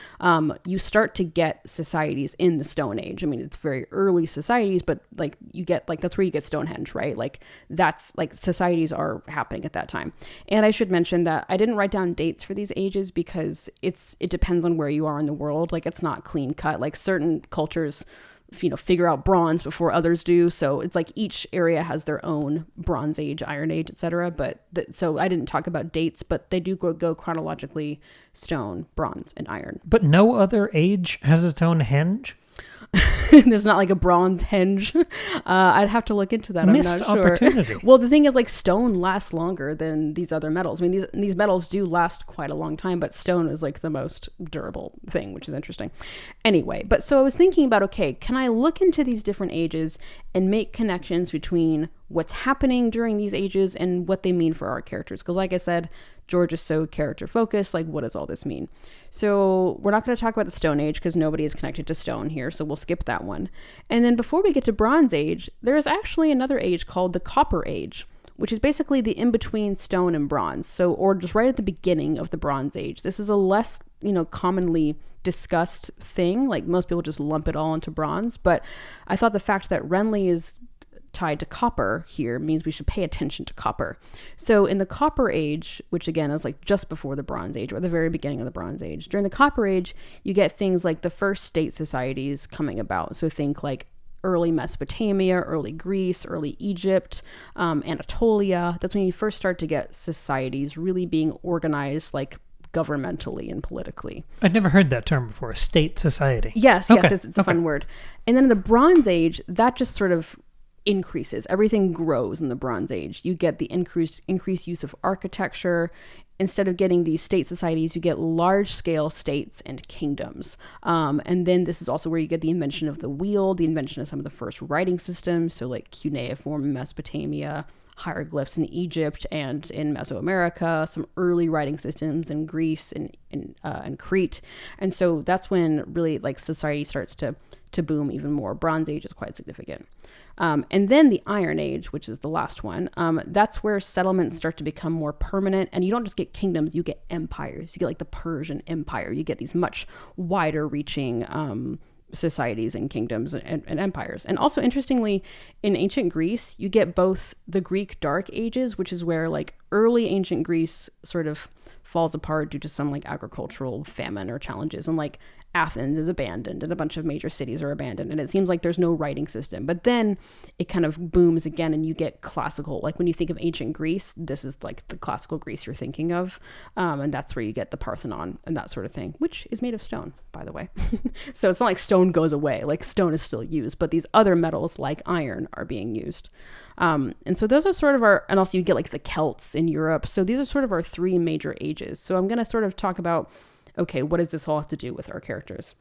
You start to get societies in the Stone Age. I mean, it's very early societies, but like you get like that's where you get Stonehenge, right? Like that's like societies are happening at that time. And I should mention that I didn't write down dates for these ages because it depends on where you are in the world. Like it's not clean cut. Like certain cultures figure out bronze before others do. So it's like each area has their own Bronze Age, Iron Age, etc. But so I didn't talk about dates, but they do go chronologically: stone, bronze, and iron. But no other age has its own henge? There's not like a bronze henge. I'd have to look into that. Missed I'm not sure. opportunity. Well, the thing is, like, stone lasts longer than these other metals. I mean, these metals do last quite a long time, but stone is like the most durable thing, which is interesting. Anyway, but so I was thinking about, okay, can I look into these different ages and make connections between what's happening during these ages and what they mean for our characters? Because like I said, George is so character focused. Like, what does all this mean? So we're not going to talk about the Stone Age because nobody is connected to stone here. So we'll skip that one. And then before we get to Bronze Age, there's actually another age called the Copper Age, which is basically the in-between stone and bronze. So, or just right at the beginning of the Bronze Age. This is a less, commonly discussed thing. Like, most people just lump it all into bronze. But I thought the fact that Renly is tied to copper here means we should pay attention to copper. So in the Copper Age, which again is like just before the Bronze Age or the very beginning of the Bronze Age, during the Copper Age, you get things like the first state societies coming about. So think like early Mesopotamia, early Greece, early Egypt, Anatolia. That's when you first start to get societies really being organized like governmentally and politically. I'd never heard that term before, state society. Yes, it's a fun word. And then in the Bronze Age, that just sort of increases. Everything grows in the Bronze Age. You get the increased use of architecture. Instead of getting these state societies, you get large-scale states and kingdoms. And then this is also where you get the invention of the wheel, the invention of some of the first writing systems, so like cuneiform in Mesopotamia, hieroglyphs in Egypt and in Mesoamerica, some early writing systems in Greece and Crete. And so that's when really like society starts to boom even more. Bronze Age is quite significant. And then the Iron Age, which is the last one, that's where settlements start to become more permanent. And you don't just get kingdoms, you get empires. You get like the Persian Empire. You get these much wider reaching societies and kingdoms and empires. And also, interestingly, in ancient Greece, you get both the Greek Dark Ages, which is where like early ancient Greece sort of falls apart due to some like agricultural famine or challenges, and like Athens is abandoned and a bunch of major cities are abandoned, and it seems like there's no writing system. But then it kind of booms again and you get classical, like when you think of ancient Greece, this is like the classical Greece you're thinking of, and that's where you get the Parthenon and that sort of thing, which is made of stone, by the way. So it's not like stone goes away, like stone is still used, but these other metals like iron are being used. And so those are sort of and also you get like the Celts in Europe. So these are sort of our three major ages. So I'm going to sort of talk about, okay, what does this all have to do with our characters?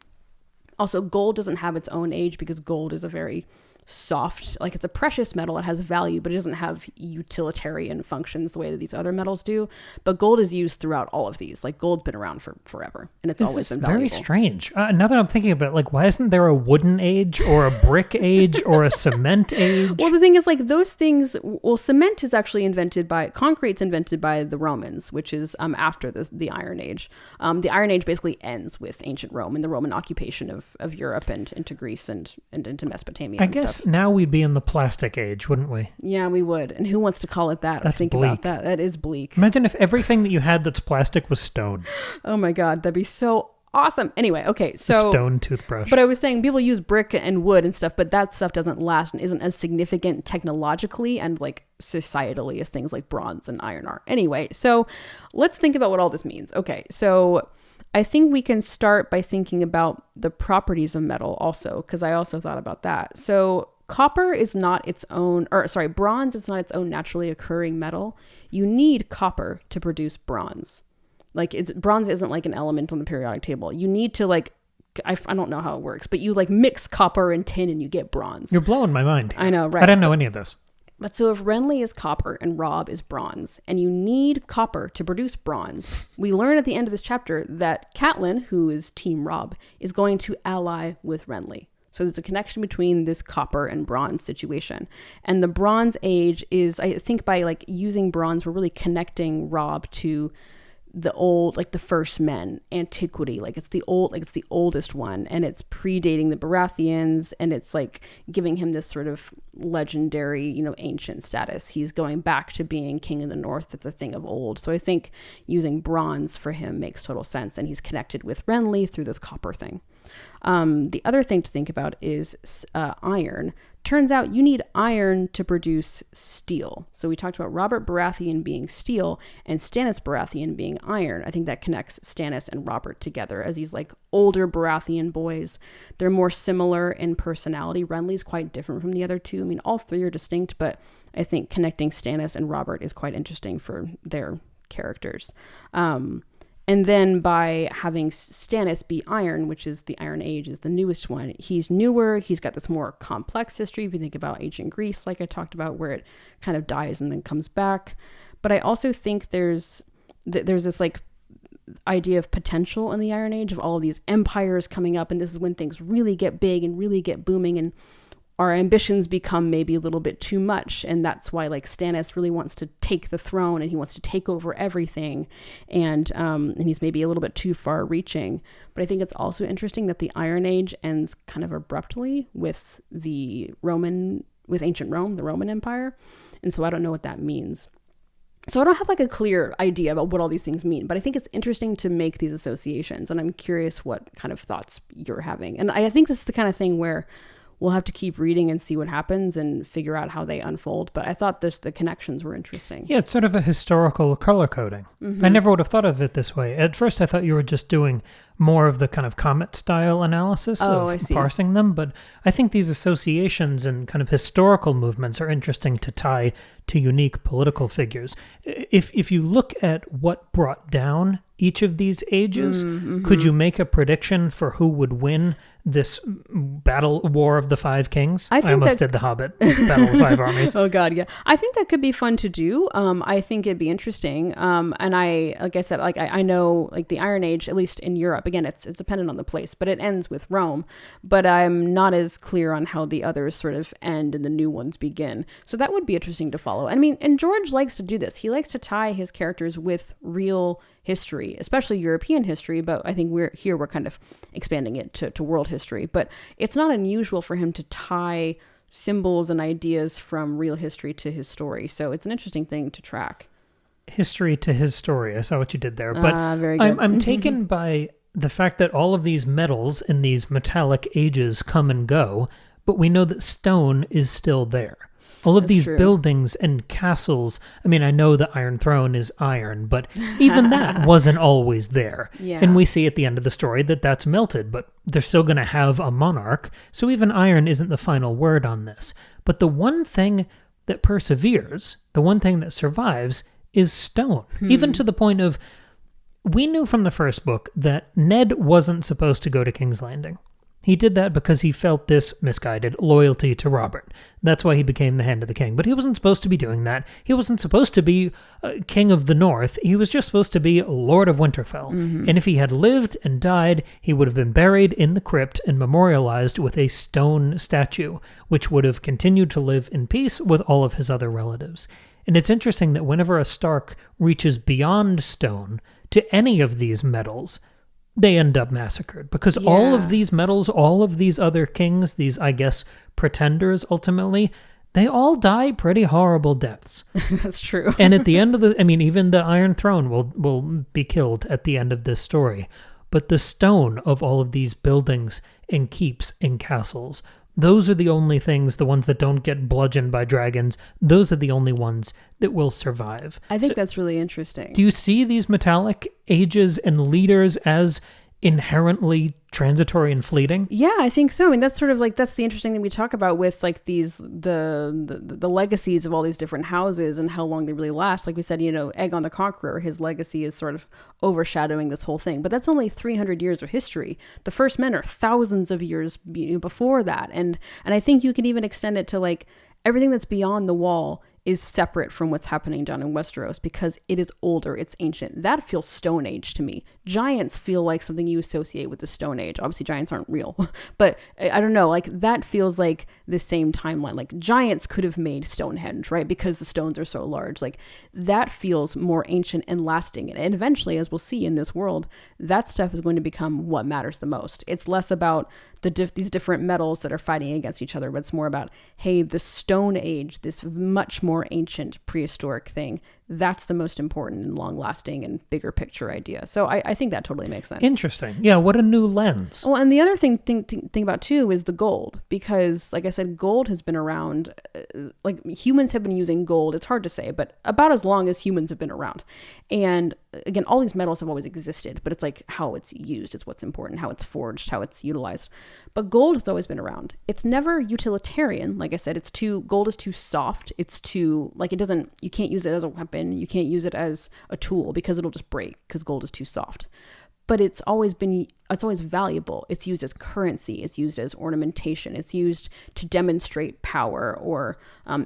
Also, gold doesn't have its own age because gold is a very soft, like it's a precious metal. It has value, but it doesn't have utilitarian functions the way that these other metals do. But gold is used throughout all of these. Like gold's been around for forever, and it's always been valuable. Very strange. Now that I'm thinking about it, like, why isn't there a wooden age or a brick age or a cement age? Well, the thing is, like, those things, cement is actually concrete's invented by the Romans, which is after the Iron Age. The Iron Age basically ends with ancient Rome and the Roman occupation of Europe and into Greece and into Mesopotamia. I guess stuff. Now we'd be in the plastic age, wouldn't we? Yeah, we would. And who wants to call it that? That's or think bleak. About that? That is bleak. Imagine if everything that you had that's plastic was stone. Oh my God, that'd be so awesome. Anyway, okay, so... Stone toothbrush. But I was saying people use brick and wood and stuff, but that stuff doesn't last and isn't as significant technologically and like societally as things like bronze and iron are. Anyway, so let's think about what all this means. Okay, so I think we can start by thinking about the properties of metal also, because I also thought about that. So copper is not its own, bronze is not its own naturally occurring metal. You need copper to produce bronze. Like bronze isn't like an element on the periodic table. You need to like, I don't know how it works, but you like mix copper and tin and you get bronze. You're blowing my mind. I know, right? I didn't know any of this. But so if Renly is copper and Robb is bronze, and you need copper to produce bronze, we learn at the end of this chapter that Catelyn, who is Team Robb, is going to ally with Renly. So there's a connection between this copper and bronze situation. And the Bronze Age is, I think by like using bronze, we're really connecting Robb to the old, like the first men, antiquity, like it's the oldest one, and it's predating the Baratheons, and it's like giving him this sort of legendary, ancient status. He's going back to being king of the North. That's a thing of old. So I think using bronze for him makes total sense, and he's connected with Renly through this copper thing. The other thing to think about is iron. Turns out you need iron to produce steel. So we talked about Robert Baratheon being steel and Stannis Baratheon being iron. I think that connects Stannis and Robert together as these like older Baratheon boys. They're more similar in personality. Renly's quite different from the other two. I mean, all three are distinct, but I think connecting Stannis and Robert is quite interesting for their characters. And then by having Stannis be Iron, which is the Iron Age, is the newest one, he's newer. He's got this more complex history. If you think about ancient Greece, like I talked about, where it kind of dies and then comes back. But I also think there's this like idea of potential in the Iron Age, of all of these empires coming up. And this is when things really get big and really get booming, and our ambitions become maybe a little bit too much. And that's why like Stannis really wants to take the throne, and he wants to take over everything. And he's maybe a little bit too far reaching. But I think it's also interesting that the Iron Age ends kind of abruptly with ancient Rome, the Roman Empire. And so I don't know what that means. So I don't have like a clear idea about what all these things mean, but I think it's interesting to make these associations. And I'm curious what kind of thoughts you're having. And I think this is the kind of thing where we'll have to keep reading and see what happens and figure out how they unfold. But I thought the connections were interesting. Yeah, it's sort of a historical color coding. Mm-hmm. I never would have thought of it this way. At first, I thought you were just doing more of the kind of Comet style analysis of parsing them. But I think these associations and kind of historical movements are interesting to tie to unique political figures. If you look at what brought down each of these ages, could you make a prediction for who would win this war of the Five Kings? I almost did the Hobbit Battle of Five Armies. Oh God, yeah. I think that could be fun to do. I think it'd be interesting. And like I said, I know like the Iron Age, at least in Europe, again, it's dependent on the place, but it ends with Rome. But I'm not as clear on how the others sort of end and the new ones begin. So that would be interesting to follow. I mean, and George likes to do this. He likes to tie his characters with real history, especially European history, but I think we're kind of expanding it to world history. But it's not unusual for him to tie symbols and ideas from real history to his story. So it's an interesting thing to track. History to his story. I saw what you did there. But very good. I'm taken by the fact that all of these metals in these metallic ages come and go, but we know that stone is still there. All of these buildings and castles, I mean, I know the Iron Throne is iron, but even that wasn't always there. Yeah. And we see at the end of the story that that's melted, but they're still going to have a monarch. So even iron isn't the final word on this. But the one thing that perseveres, the one thing that survives, is stone. Even to the point of, we knew from the first book that Ned wasn't supposed to go to King's Landing. He did that because he felt this misguided loyalty to Robert. That's why he became the Hand of the King. But he wasn't supposed to be doing that. He wasn't supposed to be King of the North. He was just supposed to be Lord of Winterfell. And if he had lived and died, he would have been buried in the crypt and memorialized with a stone statue, which would have continued to live in peace with all of his other relatives. And it's interesting that whenever a Stark reaches beyond stone to any of these metals, they end up massacred, because all of these metals, all of these other kings, these, I guess, pretenders, ultimately, they all die pretty horrible deaths. That's true. And at the end of even the Iron Throne will be killed at the end of this story. But the stone of all of these buildings and keeps and castles, those are the only things, the ones that don't get bludgeoned by dragons, those are the only ones that will survive. I think that's really interesting. Do you see these metallic ages and leaders as inherently transitory and fleeting? Yeah, I think so. I mean, that's sort of like, that's the interesting thing we talk about with like these, the legacies of all these different houses and how long they really last. Like we said, Aegon the Conqueror, his legacy is sort of overshadowing this whole thing, but that's only 300 years of history. The First Men are thousands of years before that. And I think you can even extend it to like everything that's beyond the wall is separate from what's happening down in Westeros because it is older, it's ancient. That feels Stone Age to me. Giants feel like something you associate with the Stone Age. Obviously giants aren't real, but I don't know, like that feels like the same timeline. Like giants could have made Stonehenge, right? Because the stones are so large. Like that feels more ancient and lasting. And eventually, as we'll see in this world, that stuff is going to become what matters the most. It's less about these different metals that are fighting against each other, but it's more about, hey, the Stone Age, this much more ancient prehistoric thing, that's the most important and long-lasting and bigger picture idea. So I think that totally makes sense. Interesting. Yeah, what a new lens. Well, and the other thing about too is the gold, because like I said, gold has been around, like humans have been using gold. It's hard to say, but about as long as humans have been around. And again, all these metals have always existed, but it's like how it's used is what's important, how it's forged, how it's utilized. But gold has always been around. It's never utilitarian. Like I said, gold is too soft. It's too, like, you can't use it as a weapon. You can't use it as a tool because it'll just break because gold is too soft. But it's always valuable. It's used as currency. It's used as ornamentation. It's used to demonstrate power or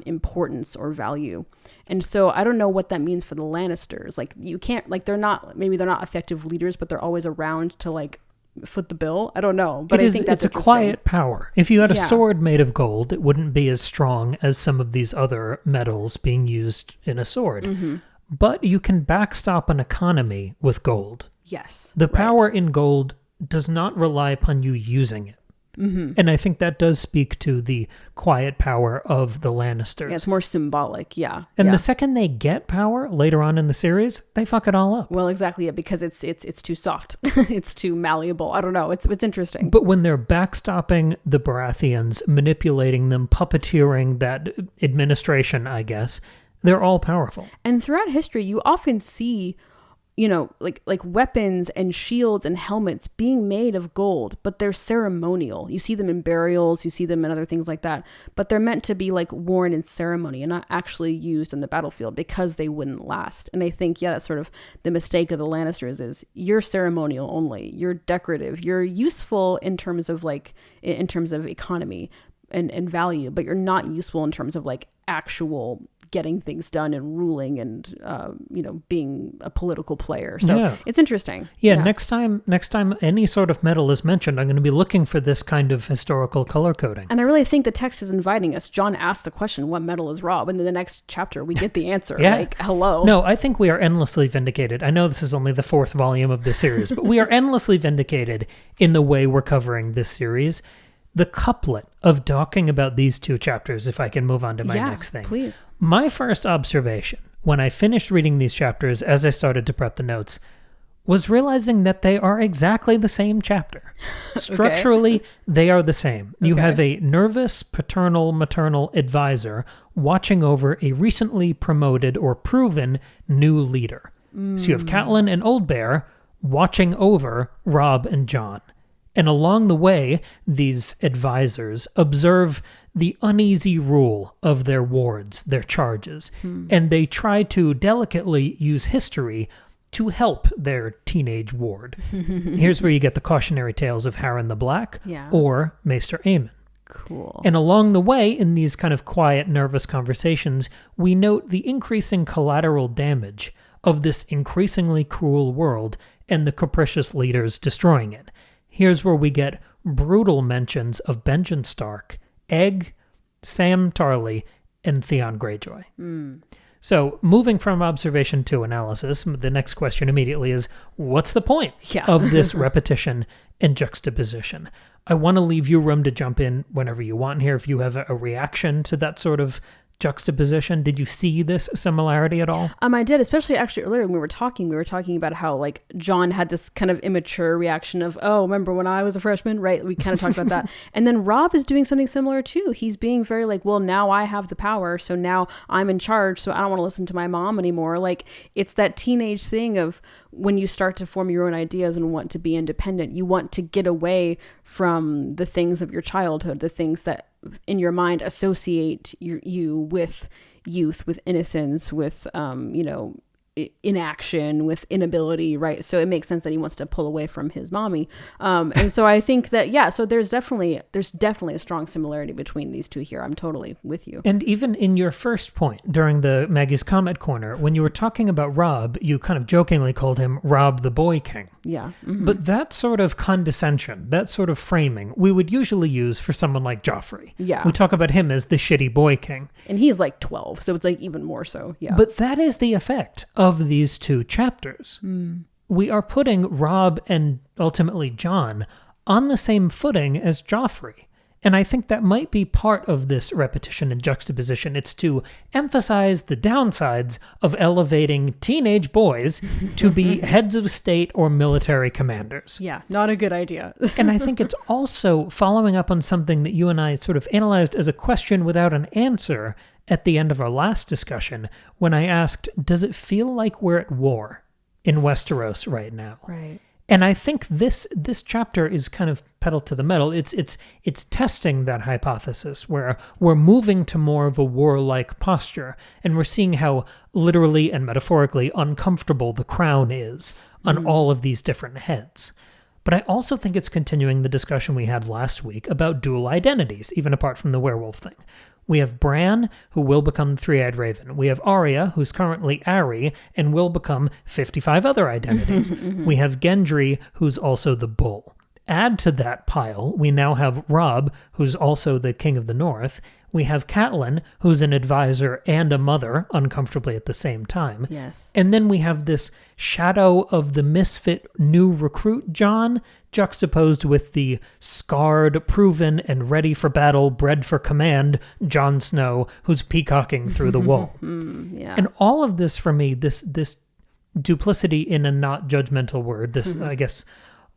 importance or value. And so I don't know what that means for the Lannisters. Like you can't, like maybe they're not effective leaders, but they're always around to like foot the bill. I don't know, but I think that's it's a quiet power. If you had a sword made of gold, it wouldn't be as strong as some of these other metals being used in a sword. Mm-hmm. But you can backstop an economy with gold. Yes. The power in gold does not rely upon you using it. Mm-hmm. And I think that does speak to the quiet power of the Lannisters. Yeah, it's more symbolic, yeah. And the second they get power later on in the series, they fuck it all up. Well, exactly, because it's too soft. It's too malleable. I don't know. It's interesting. But when they're backstopping the Baratheons, manipulating them, puppeteering that administration, I guess, they're all powerful. And throughout history, you often see, you know, like weapons and shields and helmets being made of gold, but they're ceremonial. You see them in burials, you see them in other things like that, but they're meant to be like worn in ceremony and not actually used in the battlefield because they wouldn't last. And I think, that's sort of the mistake of the Lannisters is you're ceremonial only, you're decorative, you're useful in terms of economy and value, but you're not useful in terms of like actual getting things done and ruling and being a political player. So it's interesting. Next time any sort of metal is mentioned, I'm going to be looking for this kind of historical color coding. And I really think the text is inviting us. John asked the question, what metal is Rob? And in the next chapter we get the answer. Like, hello. No, I think we are endlessly vindicated. I know this is only the 4th volume of this series, but we are endlessly vindicated in the way we're covering this series. The couplet of talking about these 2 chapters, if I can move on to my next thing. Please. My first observation, when I finished reading these chapters, as I started to prep the notes, was realizing that they are exactly the same chapter. Structurally, they are the same. You have a nervous paternal maternal advisor watching over a recently promoted or proven new leader. So you have Catelyn and Old Bear watching over Robb and Jon. And along the way, these advisors observe the uneasy rule of their wards, their charges, and they try to delicately use history to help their teenage ward. Here's where you get the cautionary tales of Harren the Black or Maester Aemon. Cool. And along the way, in these kind of quiet, nervous conversations, we note the increasing collateral damage of this increasingly cruel world and the capricious leaders destroying it. Here's where we get brutal mentions of Benjen Stark, Egg, Sam Tarly, and Theon Greyjoy. So, moving from observation to analysis, the next question immediately is, what's the point of this repetition and juxtaposition? I want to leave you room to jump in whenever you want here if you have a reaction to that sort of juxtaposition. Did you see this similarity at all? I did, especially actually earlier when we were talking about how like Jon had this kind of immature reaction of, oh, remember when I was a freshman, right? We kind of talked about that. And then Robb is doing something similar too. He's being very like, well, now I have the power, so now I'm in charge, so I don't want to listen to my mom anymore. Like, it's that teenage thing of when you start to form your own ideas and want to be independent, you want to get away from the things of your childhood, the things that in your mind associate you with youth, with innocence, with inaction, with inability, right? So it makes sense that he wants to pull away from his mommy. And so I think that, yeah, so there's definitely a strong similarity between these two here. I'm totally with you. And even in your first point during the Maggie's Comet Corner, when you were talking about Robb, you kind of jokingly called him Robb the Boy King. Yeah. Mm-hmm. But that sort of condescension, that sort of framing, we would usually use for someone like Joffrey. Yeah. We talk about him as the shitty boy king. And he's like 12, so it's like even more so. Yeah. But that is the effect of these two chapters. We are putting Robb and ultimately Jon on the same footing as Joffrey. And I think that might be part of this repetition and juxtaposition. It's to emphasize the downsides of elevating teenage boys to be heads of state or military commanders. Yeah, not a good idea. And I think it's also following up on something that you and I sort of analyzed as a question without an answer at the end of our last discussion, when I asked, does it feel like we're at war in Westeros right now? Right. And I think this chapter is kind of pedal to the metal. It's testing that hypothesis where we're moving to more of a warlike posture, and we're seeing how literally and metaphorically uncomfortable the crown is on all of these different heads. But I also think it's continuing the discussion we had last week about dual identities, even apart from the werewolf thing. We have Bran, who will become the Three-Eyed Raven. We have Arya, who's currently Arry, and will become 55 other identities. We have Gendry, who's also the Bull. Add to that pile, we now have Robb, who's also the King of the North. We have Catelyn, who's an advisor and a mother, uncomfortably at the same time. Yes. And then we have this shadow of the misfit new recruit Jon, juxtaposed with the scarred, proven, and ready for battle, bred for command Jon Snow, who's peacocking through the wall. Yeah. And all of this, for me, this duplicity in a not judgmental word, this, I guess...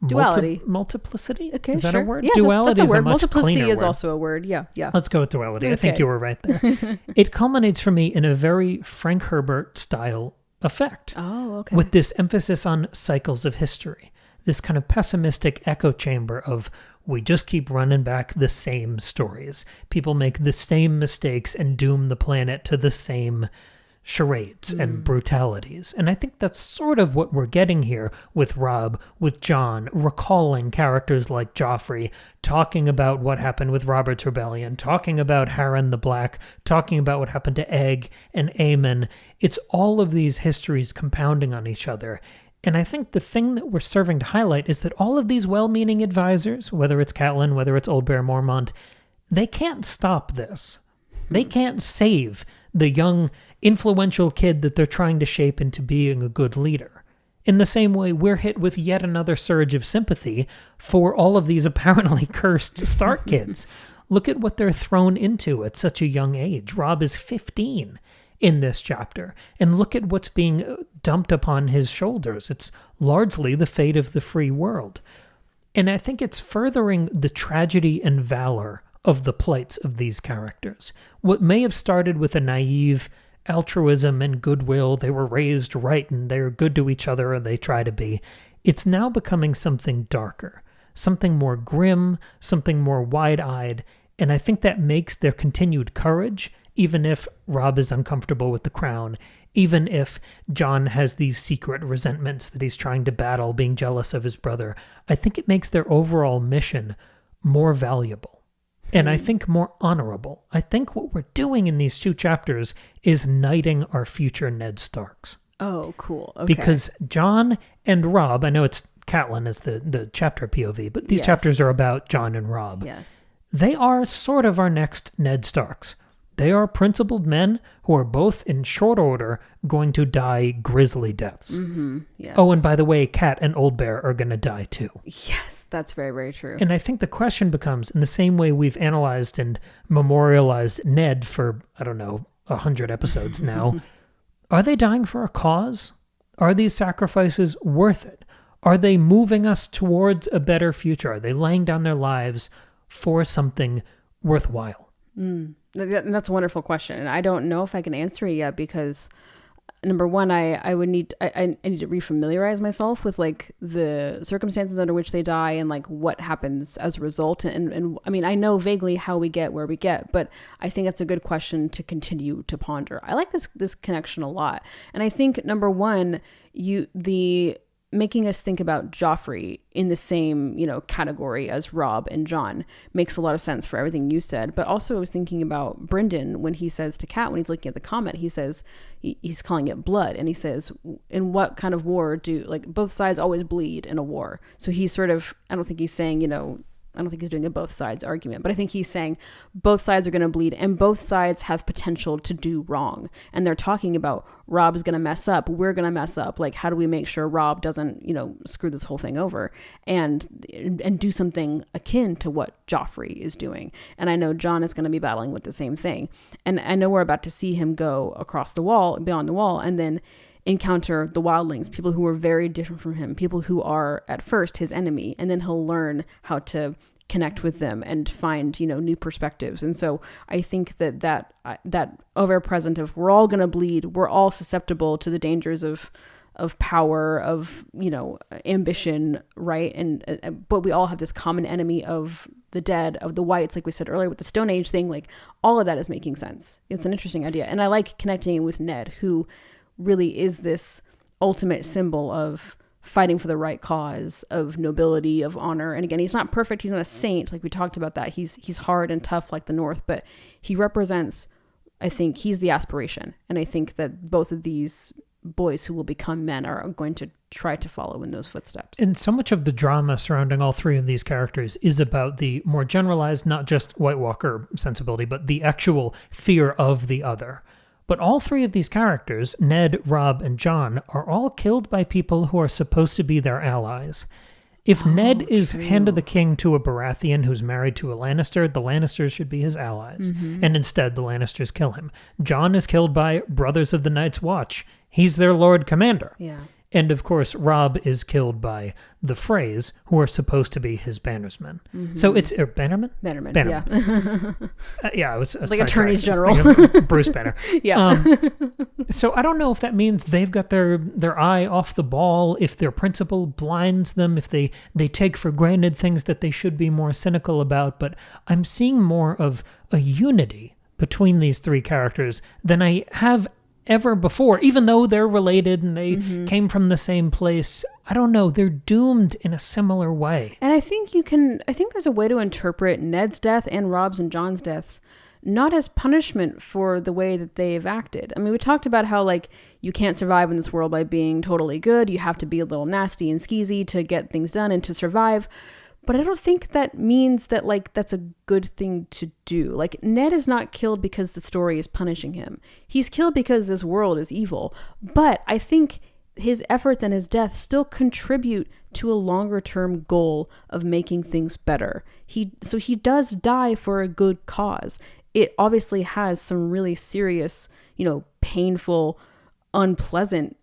Duality. Multiplicity? Okay, is that sure. a word? Yes, Duality that's a word. is a much Multiplicity cleaner is word. also a word. Yeah. Let's go with duality. Okay. I think you were right there. It culminates for me in a very Frank Herbert style effect. Oh, okay. With this emphasis on cycles of history. This kind of pessimistic echo chamber of we just keep running back the same stories. People make the same mistakes and doom the planet to the same charades and brutalities. And I think that's sort of what we're getting here with Robb, with Jon, recalling characters like Joffrey, talking about what happened with Robert's Rebellion, talking about Harren the Black, talking about what happened to Egg and Aemon. It's all of these histories compounding on each other. And I think the thing that we're serving to highlight is that all of these well-meaning advisors, whether it's Catelyn, whether it's Old Bear Mormont, they can't stop this. They can't save the young, influential kid that they're trying to shape into being a good leader. In the same way, we're hit with yet another surge of sympathy for all of these apparently cursed Stark kids. Look at what they're thrown into at such a young age. Robb is 15 in this chapter, and look at what's being dumped upon his shoulders. It's largely the fate of the free world. And I think it's furthering the tragedy and valor of the plights of these characters. What may have started with a naive altruism and goodwill, they were raised right and they're good to each other and they try to be, it's now becoming something darker, something more grim, something more wide-eyed, and I think that makes their continued courage, even if Robb is uncomfortable with the crown, even if Jon has these secret resentments that he's trying to battle, being jealous of his brother, I think it makes their overall mission more valuable. And I think more honorable. I think what we're doing in these two chapters is knighting our future Ned Starks. Oh, cool. Okay. Because Jon and Robb, I know it's Catelyn as the chapter POV, but these chapters are about Jon and Robb. Yes. They are sort of our next Ned Starks. They are principled men who are both in short order going to die grisly deaths. Yes. Oh, and by the way, Cat and Old Bear are going to die too. Yes, that's very, very true. And I think the question becomes, in the same way we've analyzed and memorialized Ned for, 100 episodes now, are they dying for a cause? Are these sacrifices worth it? Are they moving us towards a better future? Are they laying down their lives for something worthwhile? That's a wonderful question. And I don't know if I can answer it yet because number one, I need to refamiliarize myself with like the circumstances under which they die and like what happens as a result. And I mean, I know vaguely how we get where we get, but I think that's a good question to continue to ponder. I like this connection a lot. And I think number one, making us think about Joffrey in the same, category as Robb and Jon makes a lot of sense for everything you said. But also I was thinking about Brynden when he says to Cat, when he's looking at the comet, he says, he's calling it blood. And he says, in what kind of war both sides always bleed in a war. So he's sort of, I don't think he's saying, I don't think he's doing a both sides argument, but I think he's saying both sides are going to bleed and both sides have potential to do wrong. And they're talking about Robb's going to mess up. We're going to mess up. Like, how do we make sure Robb doesn't, screw this whole thing over and do something akin to what Joffrey is doing. And I know Jon is going to be battling with the same thing. And I know we're about to see him go across the wall, beyond the wall, and then encounter the wildlings, people who are very different from him, people who are at first his enemy, and then he'll learn how to connect with them and find new perspectives. And so I think that ever present of we're all going to bleed, we're all susceptible to the dangers of power, of ambition, right? And but we all have this common enemy of the dead, of the whites, like we said earlier with the Stone Age thing. Like, all of that is making sense. It's an interesting idea, and I like connecting it with Ned, who really is this ultimate symbol of fighting for the right cause, of nobility, of honor. And again, he's not perfect. He's not a saint. Like we talked about that. He's hard and tough like the North, but he represents, I think he's the aspiration. And I think that both of these boys who will become men are going to try to follow in those footsteps. And so much of the drama surrounding all three of these characters is about the more generalized, not just White Walker sensibility, but the actual fear of the other. But all three of these characters, Ned, Robb, and Jon, are all killed by people who are supposed to be their allies. If Ned is Hand of the King to a Baratheon who's married to a Lannister, the Lannisters should be his allies. Mm-hmm. And instead, the Lannisters kill him. Jon is killed by Brothers of the Night's Watch. He's their Lord Commander. Yeah. And of course, Robb is killed by the Freys, who are supposed to be his bannersmen. Mm-hmm. So it's Bannerman. Yeah. I was like attorneys general, Bruce Banner. Yeah. So I don't know if that means they've got their eye off the ball, if their principle blinds them, if they take for granted things that they should be more cynical about. But I'm seeing more of a unity between these three characters than I have ever before, even though they're related and they came from the same place. I don't know, they're doomed in a similar way. And I think there's a way to interpret Ned's death and Robb's and Jon's deaths not as punishment for the way that they've acted. I mean, we talked about how like you can't survive in this world by being totally good. You have to be a little nasty and skeezy to get things done and to survive. But I don't think that means that, like, that's a good thing to do. Like, Ned is not killed because the story is punishing him. He's killed because this world is evil. But I think his efforts and his death still contribute to a longer-term goal of making things better. So he does die for a good cause. It obviously has some really serious, painful, unpleasant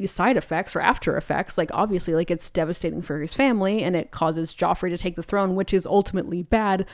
side effects or after effects. Like, obviously, like, it's devastating for his family and it causes Joffrey to take the throne, which is ultimately bad.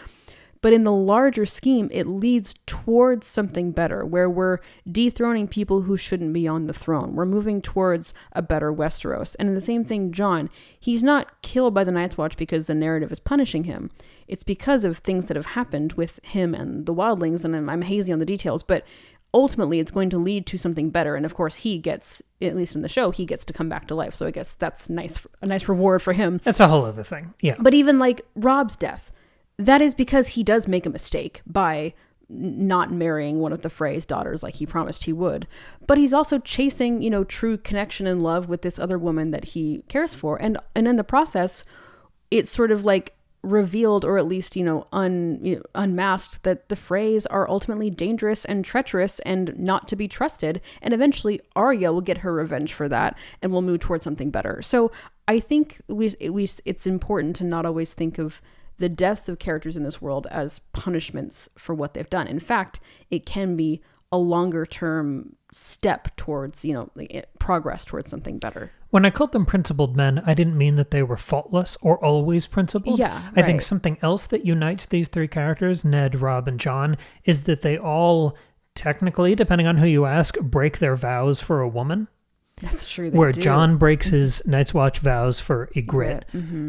But in the larger scheme, it leads towards something better, where we're dethroning people who shouldn't be on the throne. We're moving towards a better Westeros. And in the same thing, Jon, he's not killed by the Night's Watch because the narrative is punishing him. It's because of things that have happened with him and the wildlings, and I'm hazy on the details, but ultimately it's going to lead to something better. And of course he gets, at least in the show, he gets to come back to life. So I guess that's a nice reward for him. That's a whole other thing. Yeah. But even like Robb's death, that is because he does make a mistake by not marrying one of the Frey's daughters like he promised he would. But he's also chasing, true connection and love with this other woman that he cares for. And in the process, it's sort of like revealed, or at least, unmasked, that the Freys are ultimately dangerous and treacherous and not to be trusted. And eventually Arya will get her revenge for that and will move towards something better. So I think it's important to not always think of the deaths of characters in this world as punishments for what they've done. In fact, it can be a longer term step towards, progress towards something better. When I called them principled men, I didn't mean that they were faultless or always principled. Yeah, I think something else that unites these three characters, Ned, Robb, and Jon, is that they all technically, depending on who you ask, break their vows for a woman. That's true. Where John breaks his Night's Watch vows for Ygritte.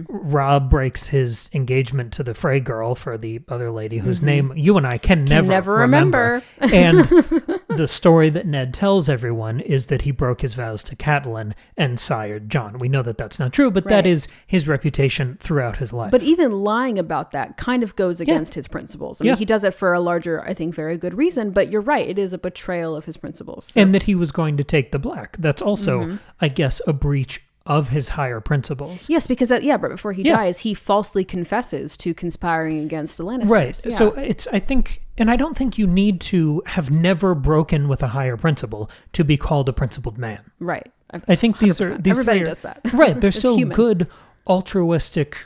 Rob breaks his engagement to the Frey girl for the other lady whose name you and I can never remember. And the story that Ned tells everyone is that he broke his vows to Catelyn and sired John. We know that that's not true, but that is his reputation throughout his life. But even lying about that kind of goes against his principles. I mean, he does it for a larger, I think, very good reason, but you're right. It is a betrayal of his principles. So. And that he was going to take the black. That's also, I guess, a breach of his higher principles. Yes, because but before he dies, he falsely confesses to conspiring against the Lannisters. Right. Yeah. So I think, and I don't think you need to have never broken with a higher principle to be called a principled man. Right. I think these 100%. are these everybody three does that. Right. They're so human. good, altruistic,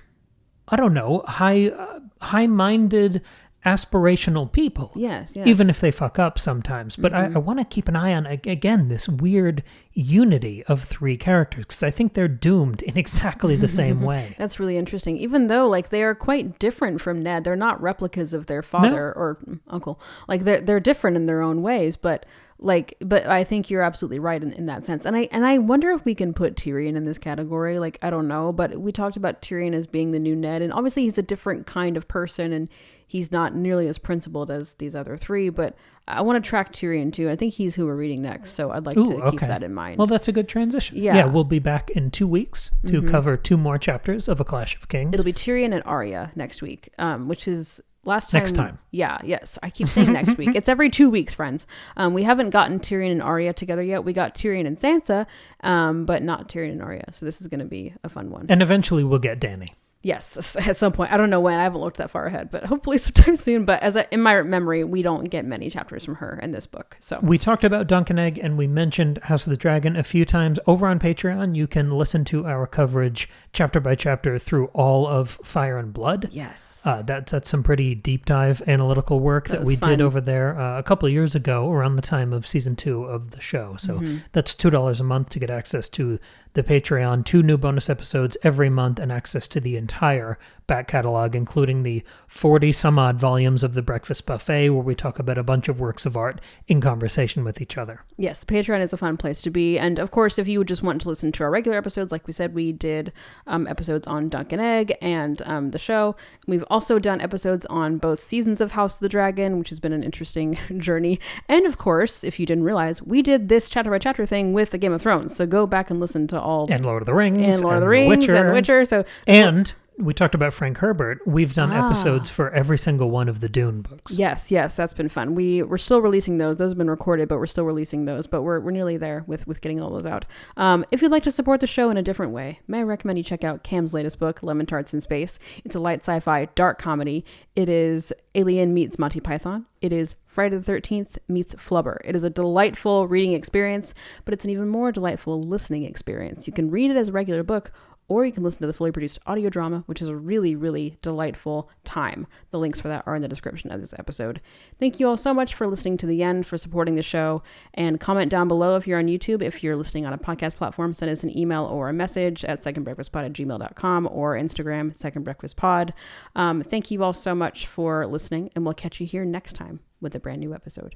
I don't know, high-minded, aspirational people. Yes. Even if they fuck up sometimes. But I want to keep an eye on, again, this weird unity of three characters, because I think they're doomed in exactly the same way. That's really interesting. Even though, like, they are quite different from Ned. They're not replicas of their father or uncle. Like, they're different in their own ways, but I think you're absolutely right in that sense. And I wonder if we can put Tyrion in this category. Like, I don't know, but we talked about Tyrion as being the new Ned, and obviously he's a different kind of person, and he's not nearly as principled as these other three, but I want to track Tyrion too. I think he's who we're reading next, so I'd like to keep that in mind. Well, that's a good transition. Yeah, we'll be back in 2 weeks to cover 2 more chapters of A Clash of Kings. It'll be Tyrion and Arya next week, which is next time. Yes. I keep saying next week. It's every 2 weeks, friends. We haven't gotten Tyrion and Arya together yet. We got Tyrion and Sansa, but not Tyrion and Arya. So this is going to be a fun one. And eventually we'll get Dany. Yes, at some point. I don't know when. I haven't looked that far ahead, but hopefully sometime soon. But in my memory, we don't get many chapters from her in this book. So we talked about Dunk and Egg, and we mentioned House of the Dragon a few times. Over on Patreon, you can listen to our coverage chapter by chapter through all of Fire and Blood. Yes. That's some pretty deep dive analytical work that we did over there a couple of years ago around the time of season 2 of the show. So that's $2 a month to get access to the Patreon, 2 new bonus episodes every month, and access to the entire back catalog, including the 40 some odd volumes of The Breakfast Buffet, where we talk about a bunch of works of art in conversation with each other. Yes, the Patreon is a fun place to be. And of course, if you would just want to listen to our regular episodes, like we said, we did episodes on Dunk and Egg and the show. We've also done episodes on both seasons of House of the Dragon, which has been an interesting journey. And of course, if you didn't realize, we did this chapter by chapter thing with the Game of Thrones. So go back and listen to all. And Lord of the Rings. And Lord of the Rings and The Witcher. So we talked about Frank Herbert. We've done episodes for every single one of the Dune books. Yes, that's been fun. We're still releasing those. Those have been recorded, but we're still releasing those. But we're nearly there with getting all those out. If you'd like to support the show in a different way, may I recommend you check out Cam's latest book, Lemon Tarts in Space. It's a light sci-fi, dark comedy. It is Alien meets Monty Python. It is Friday the 13th meets Flubber. It is a delightful reading experience, but it's an even more delightful listening experience. You can read it as a regular book, or you can listen to the fully produced audio drama, which is a really, really delightful time. The links for that are in the description of this episode. Thank you all so much for listening to the end, for supporting the show, and comment down below if you're on YouTube. If you're listening on a podcast platform, send us an email or a message at secondbreakfastpod@gmail.com or Instagram, secondbreakfastpod. Thank you all so much for listening, and we'll catch you here next time with a brand new episode.